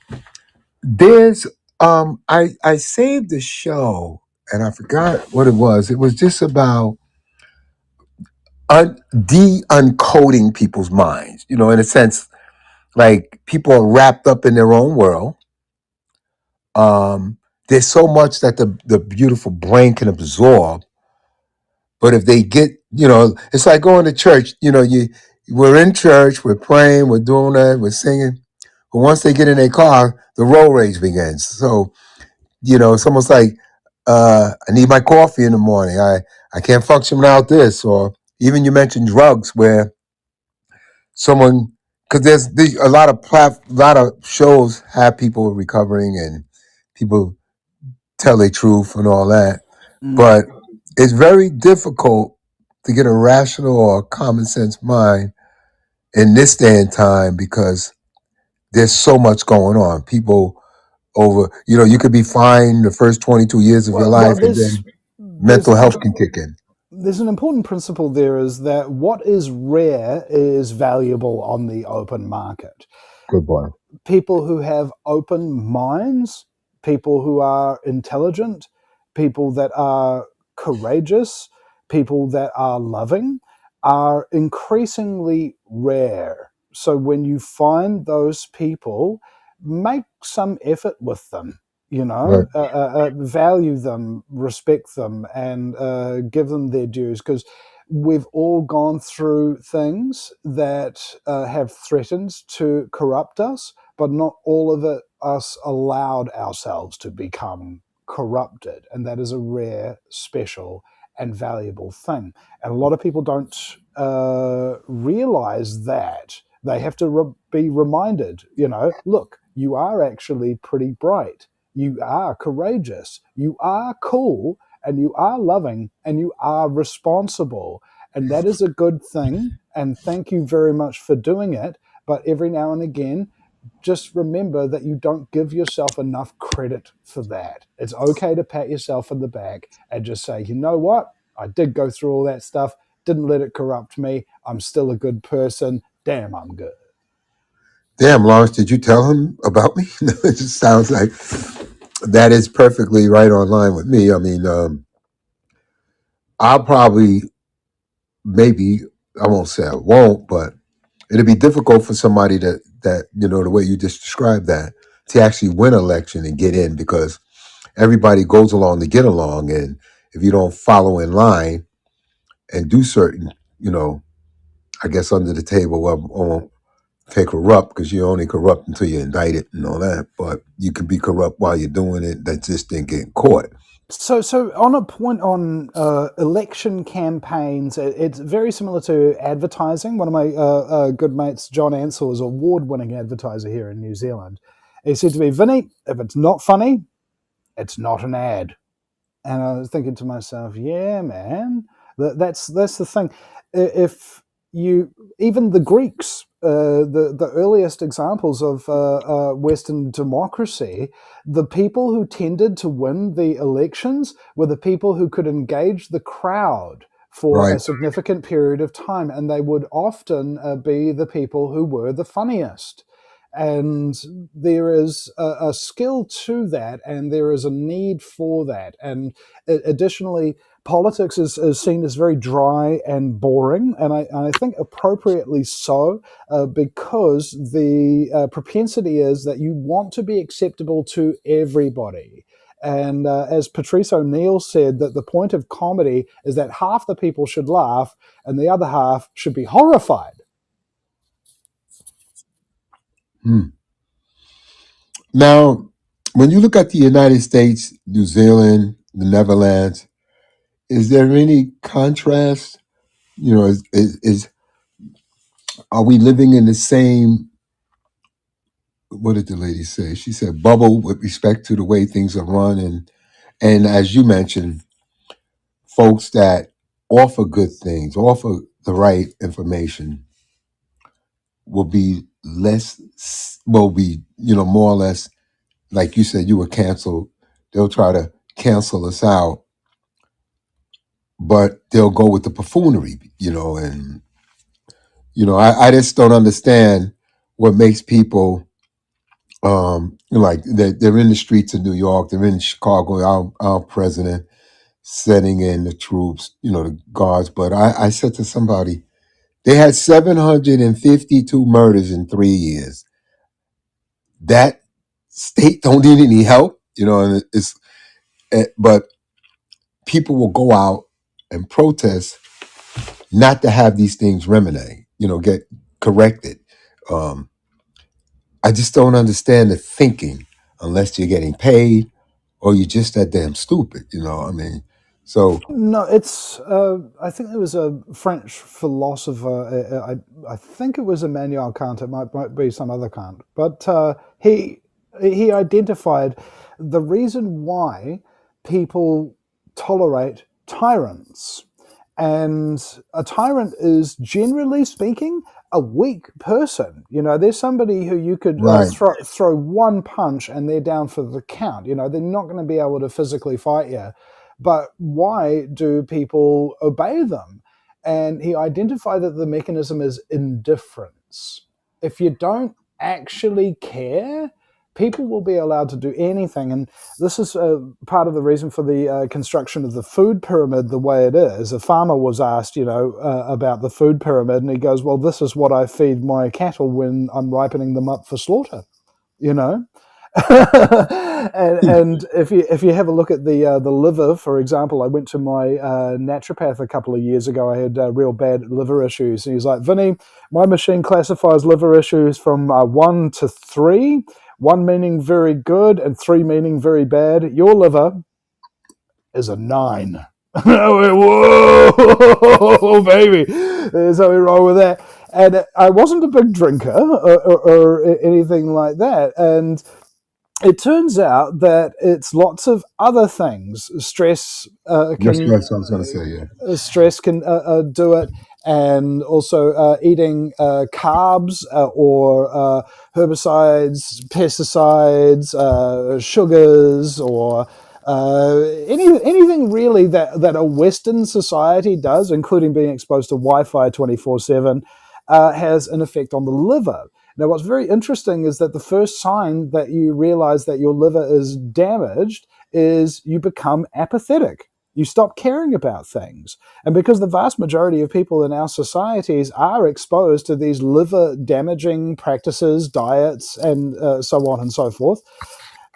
there's I saved the show and I forgot what it was. It was just about de-uncoding people's minds. In a sense, like people are wrapped up in their own world. Um, there's so much that the beautiful brain can absorb, but if they get, it's like going to church. We're in church, we're praying, we're doing that, we're singing. But once they get in their car, the road rage begins. So it's almost like I need my coffee in the morning. I can't function without this. Or even you mentioned drugs, where someone because a lot of shows have people recovering and people tell their truth and all that,
Mm.
but it's very difficult to get a rational or common sense mind in this day and time because there's so much going on. People over, you could be fine the first 22 years of your
Well,
life and then
there's
mental health can kick in.
there's an important principle there is that what is rare is valuable on the open market.
Good boy.
People who have open minds, people who are intelligent, people that are courageous, people that are loving are increasingly rare. So when you find those people, make some effort with them.
Right.
Value them, respect them, and give them their dues because we've all gone through things that have threatened to corrupt us, but not all of it us allowed ourselves to become corrupted. And that is a rare, special, and valuable thing. And a lot of people don't realize that. They have to be reminded, look, you are actually pretty bright. You are courageous. You are cool. And you are loving. And you are responsible. And that is a good thing. And thank you very much for doing it. But every now and again, just remember that you don't give yourself enough credit for that. It's okay to pat yourself on the back and just say, you know what? I did go through all that stuff, didn't let it corrupt me. I'm still a good person. Damn, I'm good.
Damn, Lawrence, did you tell him about me? It just sounds like that is perfectly right on line with me. I mean, I'll probably, maybe, I won't say I won't, but it'd be difficult for somebody that the way you just described that, to actually win an election and get in, because everybody goes along to get along. And if you don't follow in line and do certain, I guess under the table, well, I won't say corrupt, because you're only corrupt until you're indicted and all that. But you can be corrupt while you're doing it. That just didn't get caught.
So on a point on election campaigns, it's very similar to advertising. One of my good mates, John Ansell, is an award-winning advertiser here in New Zealand. He said to me, Vinny, if it's not funny, it's not an ad. And I was thinking to myself, yeah, man, that's the thing. If you, even the Greeks, the earliest examples of Western democracy, the people who tended to win the elections were the people who could engage the crowd for a
Right.
significant period of time, and they would often be the people who were the funniest. And there is a skill to that, and there is a need for that. And additionally, politics is seen as very dry and boring, and I think appropriately so, because the propensity is that you want to be acceptable to everybody. And as Patrice O'Neill said, that the point of comedy is that half the people should laugh and the other half should be horrified.
Now, when you look at the United States, New Zealand, the Netherlands, is there any contrast? Are we living in the same, what did the lady say? She said bubble with respect to the way things are run, and as you mentioned, folks that offer good things, offer the right information, will be more or less, like you said, you were canceled. They'll try to cancel us out, but they'll go with the buffoonery, and I just don't understand what makes people like they're in the streets of New York, they're in Chicago, our president setting in the troops, the guards. But I said to somebody, they had 752 murders in 3 years. That state don't need any help, and but people will go out and protest not to have these things remedied, get corrected. I just don't understand the thinking unless you're getting paid or you're just that damn stupid, So
No, it's. I think there was a French philosopher. I think it was Immanuel Kant. It might be some other Kant, but he identified the reason why people tolerate tyrants, and a tyrant is, generally speaking, a weak person. There's somebody who you could
right,
throw one punch and they're down for the count. They're not going to be able to physically fight you. But why do people obey them? And he identified that the mechanism is indifference. If you don't actually care, people will be allowed to do anything. And this is part of the reason for the construction of the food pyramid the way it is. A farmer was asked, about the food pyramid, and he goes, well, this is what I feed my cattle when I'm ripening them up for slaughter, and if you have a look at the liver, for example, I went to my naturopath a couple of years ago. I had real bad liver issues, and he's like, Vinny, my machine classifies liver issues from 1 to 3, 1 meaning very good and 3 meaning very bad. Your liver is a 9. I went, whoa, baby, there's something wrong with that. And I wasn't a big drinker or anything like that, and it turns out that it's lots of other things. Stress
that's
can
what I was going to say. Yeah,
stress can do it, and also eating carbs or herbicides, pesticides, sugars, or anything really that a Western society does, including being exposed to Wi-Fi 24/7, has an effect on the liver. Now, what's very interesting is that the first sign that you realize that your liver is damaged is you become apathetic. You stop caring about things. And because the vast majority of people in our societies are exposed to these liver damaging practices, diets, and so on and so forth,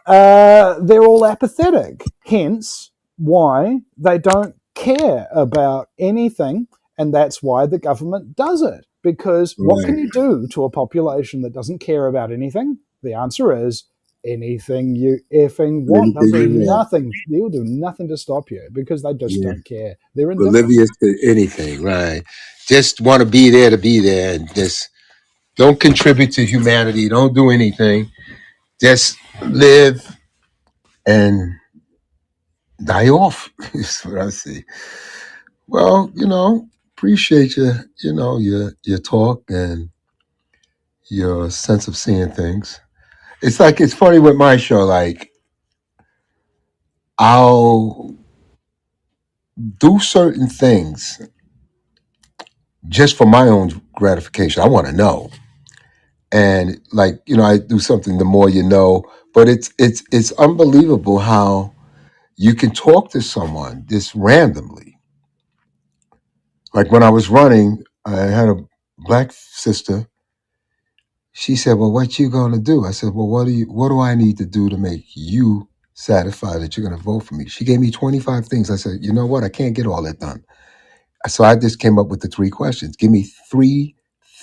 they're all apathetic. Hence, why they don't care about anything, and that's why the government does it. Because what can
Right.
you do to a population that doesn't care about anything? The answer is anything you effing want. They'll
Anything
do
you want.
nothing. They'll do nothing to stop you because they just
Yeah.
don't care. They're indifferent.
Oblivious to anything, right? Just want to be there, and just don't contribute to humanity. Don't do anything. Just live and die off. Is what I see. Well, appreciate your talk and your sense of seeing things. It's funny with my show. Like I'll do certain things just for my own gratification. I want to know, and I do something. The more you know, but it's unbelievable how you can talk to someone just randomly. Like when I was running, I had a black sister. She said, "Well, what you gonna do?" I said, "Well, what do I need to do to make you satisfied that you're gonna vote for me?" She gave me 25 things. I said, "You know what? I can't get all that done." So I just came up with the three questions. Give me three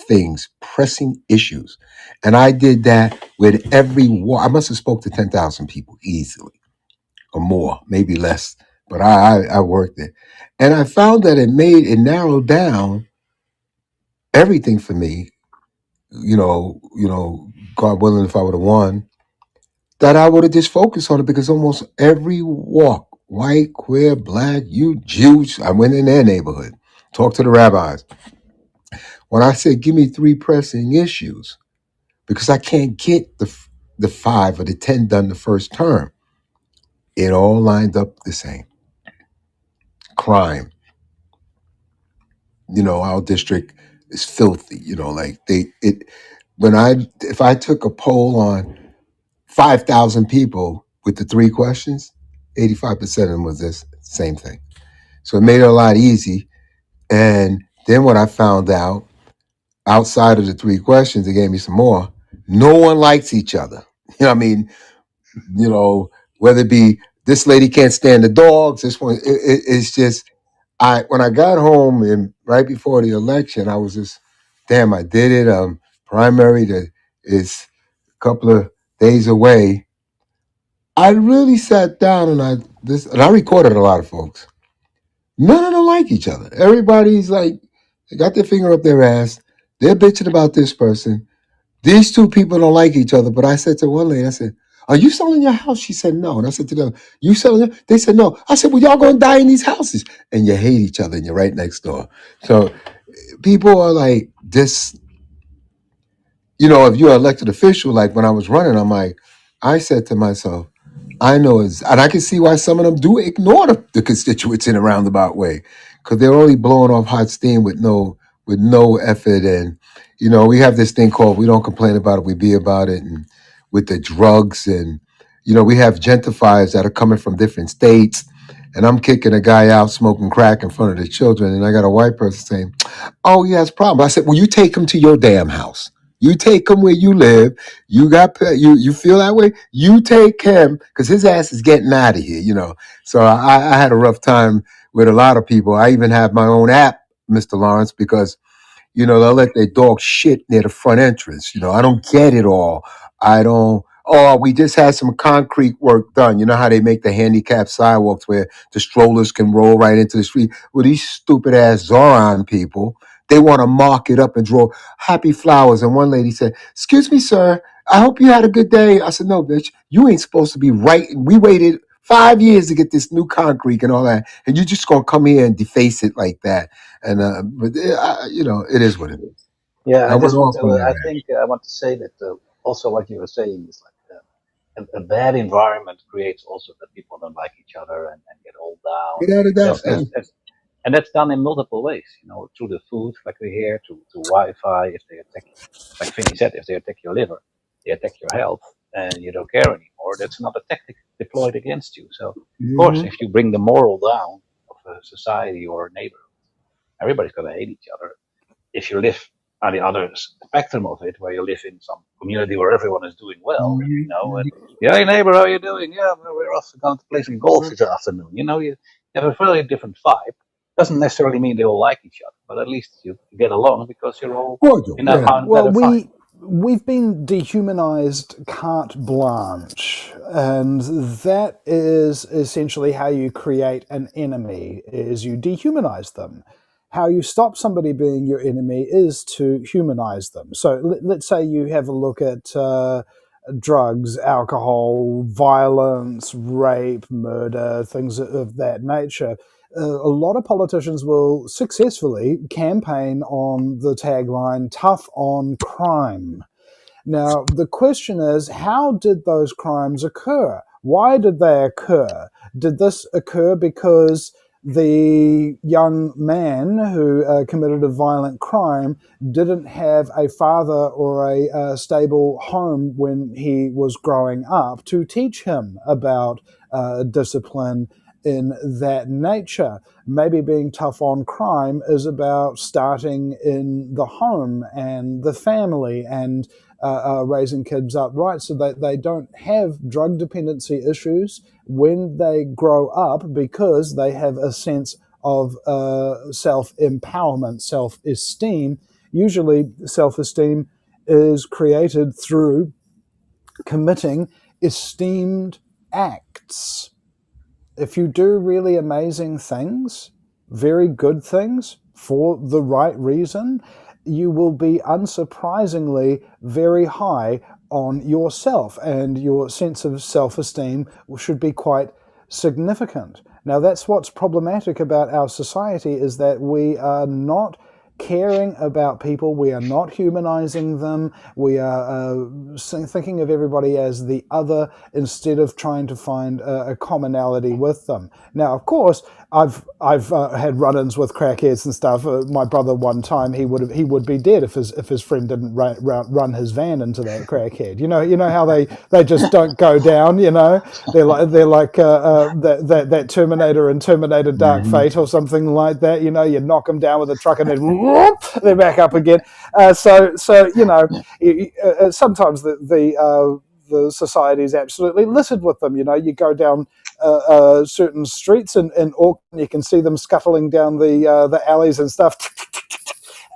things, pressing issues. And I did that with every war. I must have spoke to 10,000 people easily or more, maybe less. But I worked it. And I found that it narrowed down everything for me, God willing, if I would have won, that I would have just focused on it because almost every walk, white, queer, black, you Jews, I went in their neighborhood, talked to the rabbis. When I said, give me three pressing issues, because I can't get the 5 or the 10 done the first term, it all lined up the same. Crime, our district is filthy. Like if I took a poll on 5,000 people with the three questions, 85% of them was this same thing. So it made it a lot easy. And then what I found out, outside of the three questions, they gave me some more. No one likes each other. I mean, you know, whether it be this lady can't stand the dogs, this one, it's just, when I got home and right before the election, I was just, damn, I did it. Primary that is a couple of days away. I really sat down and I recorded a lot of folks. None of them like each other. Everybody's like, they got their finger up their ass. They're bitching about this person. These two people don't like each other. But I said to one lady, I said, "Are you selling your house?" She said, "No." And I said to them, "You selling it?" They said, "No." I said, "Well, y'all gonna die in these houses." And you hate each other and you're right next door. So people are like this, if you're an elected official, like when I was running, I said to myself, and I can see why some of them do ignore the constituents in a roundabout way, because they're only blowing off hot steam with no effort. And we have this thing called, we don't complain about it, we be about it. And with the drugs, and we have gentrifiers that are coming from different states, and I'm kicking a guy out smoking crack in front of the children, and I got a white person saying, "Oh, he has a problem." I said, "Well, you take him to your damn house. You take him where you live. You feel that way. You take him, because his ass is getting out of here." So I had a rough time with a lot of people. I even have my own app, Mr. Lawrence, because they'll let their dog shit near the front entrance. I don't get it all. I don't. Oh, we just had some concrete work done. You know how they make the handicapped sidewalks where the strollers can roll right into the street? Well, these stupid ass Zoran people, they want to mark it up and draw happy flowers. And one lady said, "Excuse me, sir, I hope you had a good day." I said, "No, bitch, you ain't supposed to be writing. We waited 5 years to get this new concrete and all that, and you're just gonna come here and deface it like that." And but it is what it is.
Yeah,
I
I
went
just want
off on
to.
that
I
act.
think I want to say that also what you were saying is like a bad environment creates also that people don't like each other and get all down.
Without a doubt.
And that's done in multiple ways. Through the food, like we hear, to Wi-Fi. If they attack, like Vinny said, if they attack your liver, they attack your health, and you don't care anymore. That's another tactic deployed against you. So, of course,
Mhm.
if you bring the moral down, a society or a neighborhood. Everybody's going to hate each other. If you live on the other spectrum of it, where you live in some community where everyone is doing well, and hey neighbor, how are you doing? Yeah, we're off going to play some golf this afternoon. You have a very different vibe. Doesn't necessarily mean they all like each other, but at least you get along because you're all
Cordial,
in a
yeah.
Well,
better vibe.
we've been dehumanized carte blanche, and that is essentially how you create an enemy: is you dehumanize them. How you stop somebody being your enemy is to humanize them. So let's say you have a look at drugs, alcohol, violence, rape, murder, things of that nature. A lot of politicians will successfully campaign on the tagline "tough on crime." Now, the question is, how did those crimes occur? Why did they occur? Did this occur because the young man who committed a violent crime didn't have a father or a stable home when he was growing up to teach him about discipline in that nature? Maybe being tough on crime is about starting in the home and the family and raising kids up right so that they don't have drug dependency issues when they grow up, because they have a sense of self-empowerment, self-esteem. Usually self-esteem is created through committing esteemed acts. If you do really amazing things, very good things, for the right reason, you will be unsurprisingly very high on yourself, and your sense of self-esteem should be quite significant. Now, that's what's problematic about our society, is that we are not caring about people. We are not humanizing them. We are thinking of everybody as the other instead of trying to find a commonality with them. Now, of course, I've had run-ins with crackheads and stuff. My brother, one time, he would be dead if his friend didn't run his van into that crackhead. You know how they just don't go down. They're like that Terminator in Terminator Dark Fate or something like that. You knock them down with a truck and then whoop, they're back up again. So sometimes the society is absolutely littered with them. You go down certain streets in Auckland, you can see them scuttling down the alleys and stuff.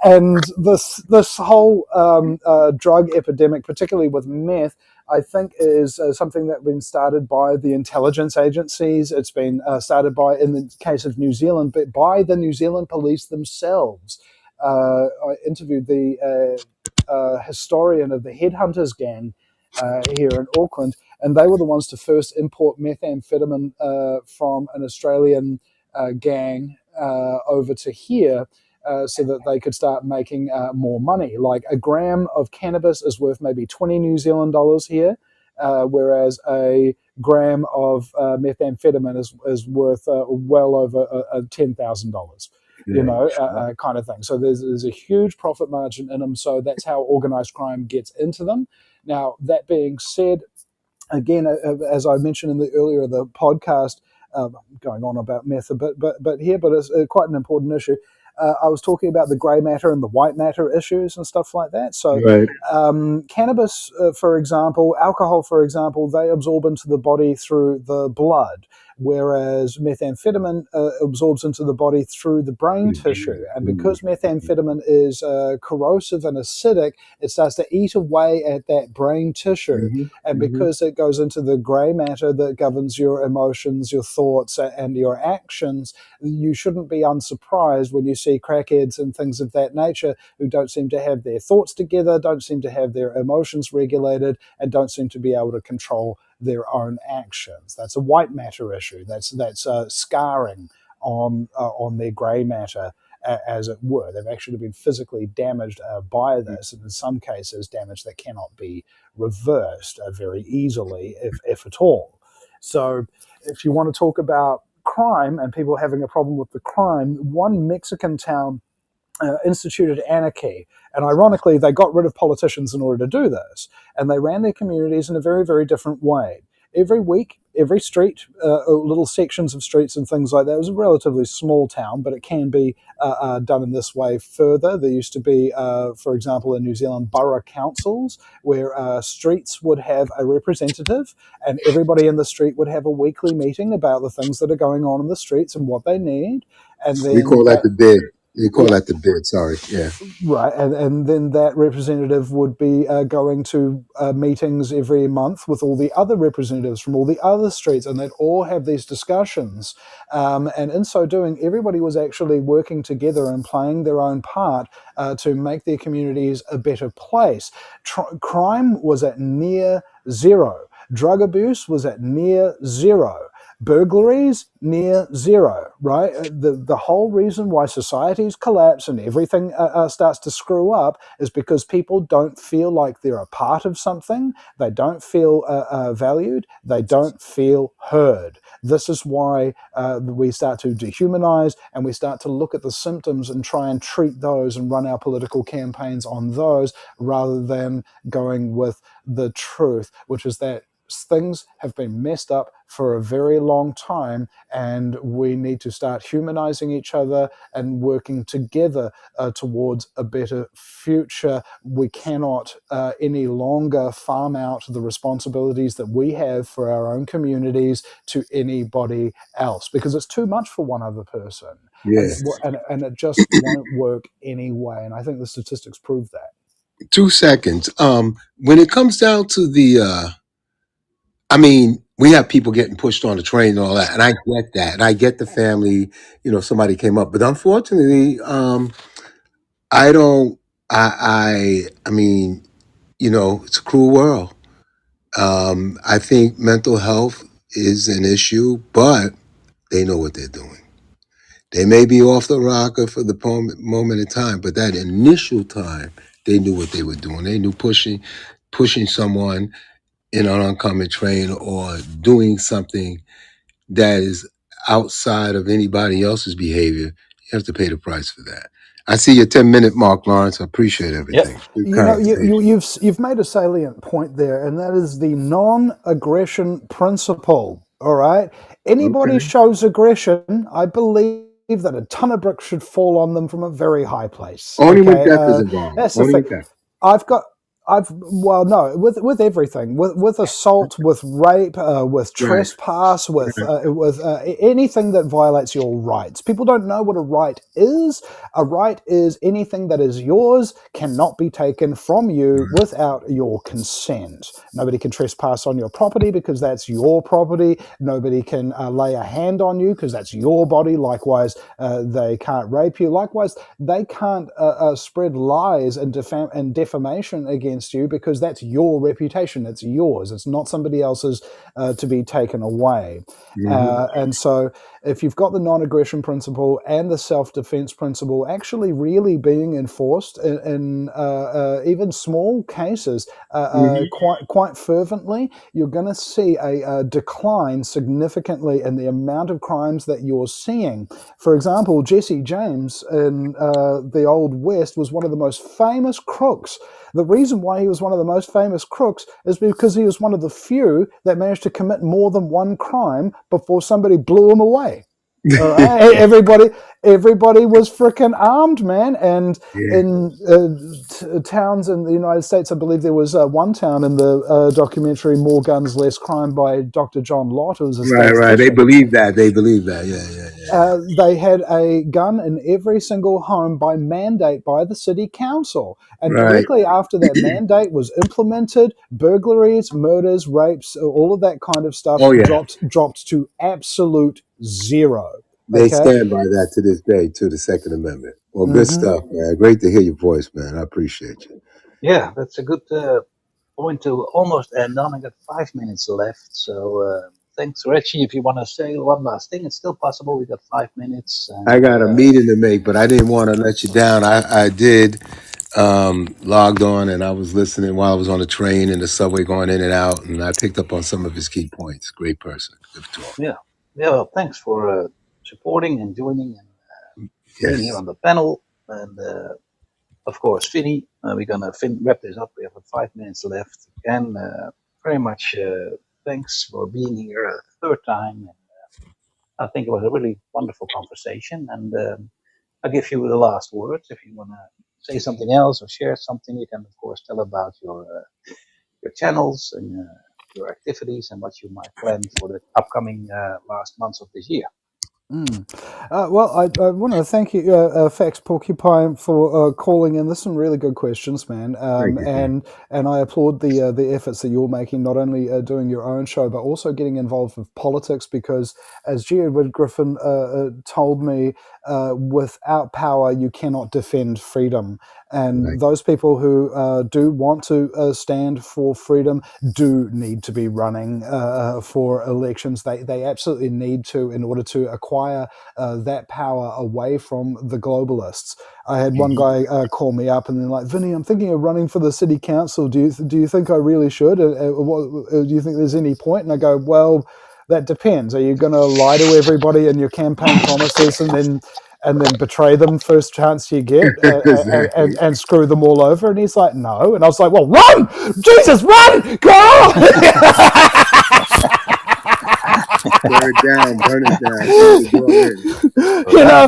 And this whole drug epidemic, particularly with meth, I think is something that's been started by the intelligence agencies. It's been started by, in the case of New Zealand, but by the New Zealand police themselves. I interviewed the historian of the Headhunters gang here in Auckland, and they were the ones to first import methamphetamine from an Australian gang over to here, so that they could start making more money. Like a gram of cannabis is worth maybe 20 New Zealand dollars here, whereas a gram of methamphetamine is worth well over $10,000. Kind of thing. So there's a huge profit margin in them. So that's how organized crime gets into them. Now, that being said, again, as I mentioned in the earlier the podcast, going on about meth a bit, but it's quite an important issue. I was talking about the grey matter and the white matter issues and stuff like that. So cannabis, for example, alcohol, for example, they absorb into the body through the blood, whereas methamphetamine absorbs into the body through the brain tissue. And because methamphetamine is corrosive and acidic, it starts to eat away at that brain tissue. And because it goes into the grey matter that governs your emotions, your thoughts, and your actions, you shouldn't be unsurprised when you see crackheads and things of that nature who don't seem to have their thoughts together, don't seem to have their emotions regulated, and don't seem to be able to control their own actions. That's a white matter issue. That's scarring on their grey matter, as it were. They've actually been physically damaged by this, and in some cases damage that cannot be reversed very easily, if at all. So if you want to talk about crime and people having a problem with the crime, one Mexican town instituted anarchy. And ironically, they got rid of politicians in order to do this. And they ran their communities in a very, very different way. every week, every street, little sections of streets and things like that. It was a relatively small town, but it can be done in this way further. There used to be, for example, in New Zealand, borough councils where streets would have a representative, and everybody in the street would have a weekly meeting about the things that are going on in the streets and what they need. And
We
then
call that
that,
the bid. We call
yeah,
that the bid. Sorry. Yeah.
right, and then that representative would be going to meetings every month with all the other representatives from all the other streets, and they'd all have these discussions. And in so doing, everybody was actually working together and playing their own part to make their communities a better place. Crime was at near zero. Drug abuse was at near zero. Burglaries near zero, right? The whole reason why societies collapse and everything starts to screw up is because people don't feel like they're a part of something. They don't feel valued. They don't feel heard. This is why we start to dehumanize, and we start to look at the symptoms and try and treat those and run our political campaigns on those rather than going with the truth, which is that things have been messed up for a very long time, and we need to start humanizing each other and working together towards a better future. We cannot any longer farm out the responsibilities that we have for our own communities to anybody else, because it's too much for one other person,
Yeah.
and it just won't work anyway. And I think the statistics prove that.
2 seconds. When it comes down to I mean, we have people getting pushed on the train and all that, and I get that, and I get the family. If somebody came up, but unfortunately, I don't. I mean, it's a cruel world. I think mental health is an issue, but they know what they're doing. They may be off the rocker for the moment in time, but that initial time, they knew what they were doing. They knew pushing someone in an oncoming train or doing something that is outside of anybody else's behavior. You have to pay the price for that. I see your 10-minute mark, Lawrence. I appreciate
Yeah.
everything. Good
You know,
conversation.
you've made a salient point there, and that is the non-aggression principle. All right, anybody
Okay.
shows aggression, I believe that a ton of bricks should fall on them from a very high place.
Only when
Okay,
death is involved.
that's the
Only
thing.
with death.
I've got. Well, no, with everything, with assault, with rape, with
Right.
trespass, with
Right.
anything that violates your rights. People don't know what a right is. A right is anything that is yours cannot be taken from you without your consent. Nobody can trespass on your property because that's your property. Nobody can lay a hand on you because that's your body. Likewise, they can't rape you. Likewise, they can't spread lies and defamation against you because that's your reputation. It's yours. It's not somebody else's to be taken away. And so if you've got the non-aggression principle and the self-defense principle actually really being enforced in even small cases quite fervently, you're going to see a decline significantly in the amount of crimes that you're seeing. For example, Jesse James in the Old West was one of the most famous crooks. The reason why he was one of the most famous crooks is because he was one of the few that managed to commit more than one crime before somebody blew him away. All right, everybody was freaking armed, man. And
Yeah.
in towns in the United States, I believe there was one town in the documentary "More Guns, Less Crime" by Dr. John Lott, who was a
Right. Right. They
statistician.
believe that. They believe that. Yeah. Yeah. Yeah.
They had a gun in every single home by mandate by the city council. And
Right.
directly after that mandate was implemented, burglaries, murders, rapes, all of that kind of stuff
Oh yeah.
dropped to absolute zero.
They
Okay.
stand by that to this day, to the Second Amendment. Well, good
hmm
stuff, man. Great to hear your voice, man. I appreciate you.
Yeah, that's a good point to almost end on. I got 5 minutes left. So thanks, Reggie. If you want to say one last thing, it's still possible. We got 5 minutes.
I
And
got a meeting to make, but I didn't want to let you down. I did logged on and I was listening while I was on the train and the subway going in and out, and I picked up on some of his key points. Great person. Good talk.
yeah, well, thanks for supporting and joining and being here
Yes.
on the panel. And of course, Vinny, we're going to wrap this up. We have 5 minutes left. Again, very much thanks for being here a third time. And I think it was a really wonderful conversation. And I'll give you the last words. If you want to say something else or share something, you can, of course, tell about your channels and your activities and what you might plan for the upcoming last months of this year.
Well, I want to thank you, Fax Porcupine, for calling in. There's some really good questions, man.
Thank you, sir.
And I applaud the efforts that you're making, not only doing your own show, but also getting involved with politics, because as G. Edward Griffin told me, without power, you cannot defend freedom. And
Right.
those people who do want to stand for freedom do need to be running for elections. They absolutely need to, in order to acquire that power away from the globalists. I had one guy call me up and then like, Vinny, I'm thinking of running for the city council. Do you think I really should? Do you think there's any point? And I go, well, that depends. Are you going to lie to everybody in your campaign promises and then betray them first chance you get
Exactly.
and screw them all over? And he's like, no. And I was like, well, run! Jesus, run! Go!
Burn it down, burn it down. Keep the door in.
You know,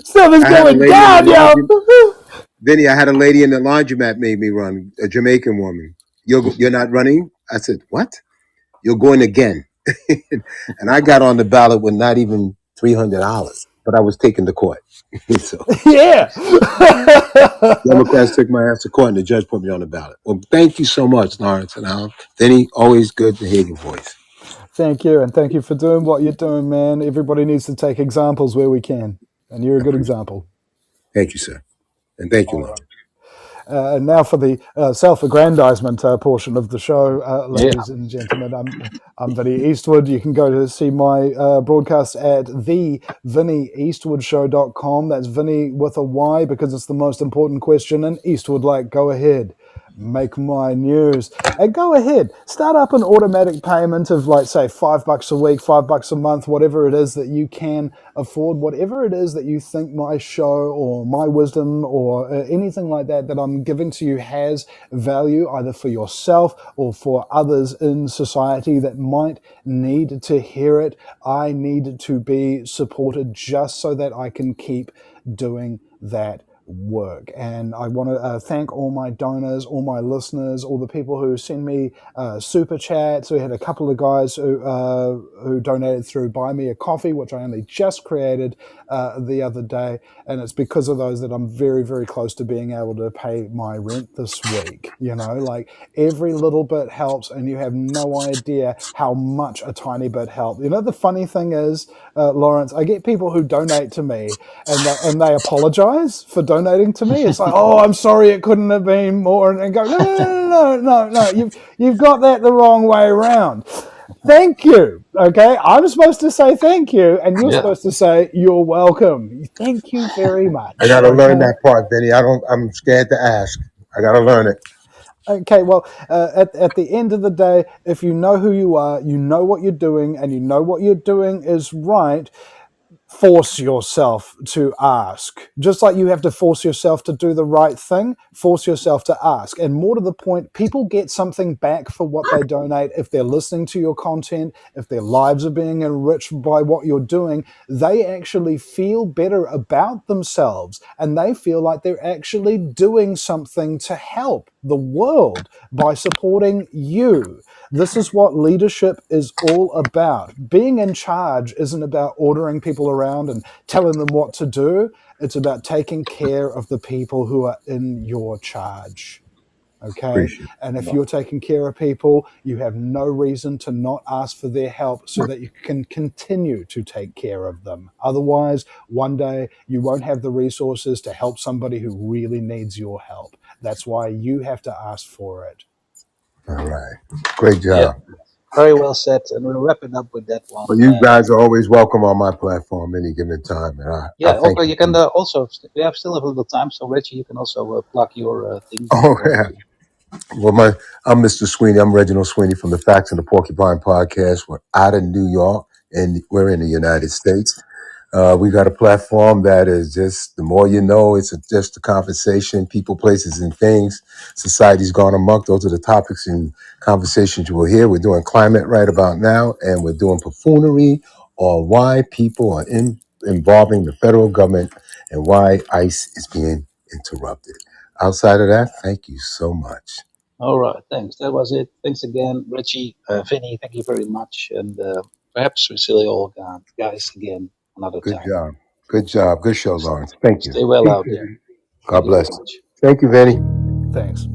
something's
I had a
going
lady in the
down, yo.
Vinny, I had a lady in the laundromat made me run, a Jamaican woman. You're not running? I said, what? You're going again. And I got on the ballot with not even $300, but I was taken to court. So
Yeah.
Democrats took my ass to court and the judge put me on the ballot. Well, thank you so much, Lawrence and Al. Vinny, always good to hear your voice.
Thank you, and thank you for doing what you're doing, man. Everybody needs to take examples where we can, and you're a good example.
Thank you, sir. And thank you,
All
Lawrence.
right.
And now for the self-aggrandizement portion of the show,
Yeah.
ladies and gentlemen. I'm Vinny Eastwood. You can go to see my broadcast at thevinnyeastwoodshow.com. That's Vinny with a Y because it's the most important question. And Eastwood, like, go ahead. Make my news. And go ahead. Start up an automatic payment of, like, say, $5 a week, $5 a month, whatever it is that you can afford, whatever it is that you think my show or my wisdom or anything like that I'm giving to you has value, either for yourself or for others in society that might need to hear it. I need to be supported just so that I can keep doing that work. And I want to thank all my donors, all my listeners, all the people who send me super chats. We had a couple of guys who donated through Buy Me a Coffee, which I only just created the other day, and it's because of those that I'm very, very close to being able to pay my rent this week. You know, like every little bit helps, and you have no idea how much a tiny bit helps. You know, the funny thing is, Lawrence, I get people who donate to me and they apologize for donating to me. It's like, oh, I'm sorry, it couldn't have been more, and go, no, you've got that the wrong way around. Thank you. Okay, I'm supposed to say thank you, and you're
Yeah.
supposed to say you're welcome. Thank you very much.
I gotta learn
Okay?
that part, Vinny. I'm scared to ask. I gotta learn it.
Okay, well, at the end of the day, if you know who you are, you know what you're doing, and you know what you're doing is right, force yourself to ask. Just like you have to force yourself to do the right thing, force yourself to ask. And more to the point, people get something back for what they donate. If they're listening to your content, if their lives are being enriched by what you're doing, they actually feel better about themselves, and they feel like they're actually doing something to help the world by supporting you. This is what leadership is all about. Being in charge isn't about ordering people around and telling them what to do. It's about taking care of the people who are in your charge. Okay?
Appreciate it.
And if you're taking care of people, you have no reason to not ask for their help so that you can continue to take care of them. Otherwise, one day you won't have the resources to help somebody who really needs your help. That's why you have to ask for it.
All right. Great
Yeah.
job.
Very well said. And we'll wrap it up with that one.
Well, you guys are always welcome on my platform any given time. And I
Yeah,
thank
okay, you can also, we have still have a little time, so Reggie, you can also plug your thing.
Oh, yeah. Well, I'm Mr. Sweeney. I'm Reginald Sweeney from the Facts and the Porcupine Podcast. We're out of New York, and we're in the United States. We got a platform that is just the more you know. It's just a conversation, people, places, and things. Society's gone amok. Those are the topics and conversations you will hear. We're doing climate right about now, and we're doing buffoonery on why people are involving the federal government and why ICE is being interrupted. Outside of that, thank you so much.
All right, thanks. That was it. Thanks again, Richie, Vinny. Thank you very much, and perhaps we'll see you all guys again another
Good
time.
job. Good job. Good show, Lawrence. Thank you.
Stay well out there.
God
Thank you
bless.
very much.
Thank you, Vinny.
Thanks.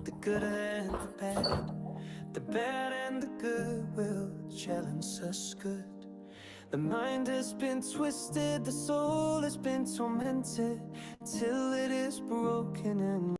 The good and the bad and the good will challenge us good. The mind has been twisted, the soul has been tormented till it is broken and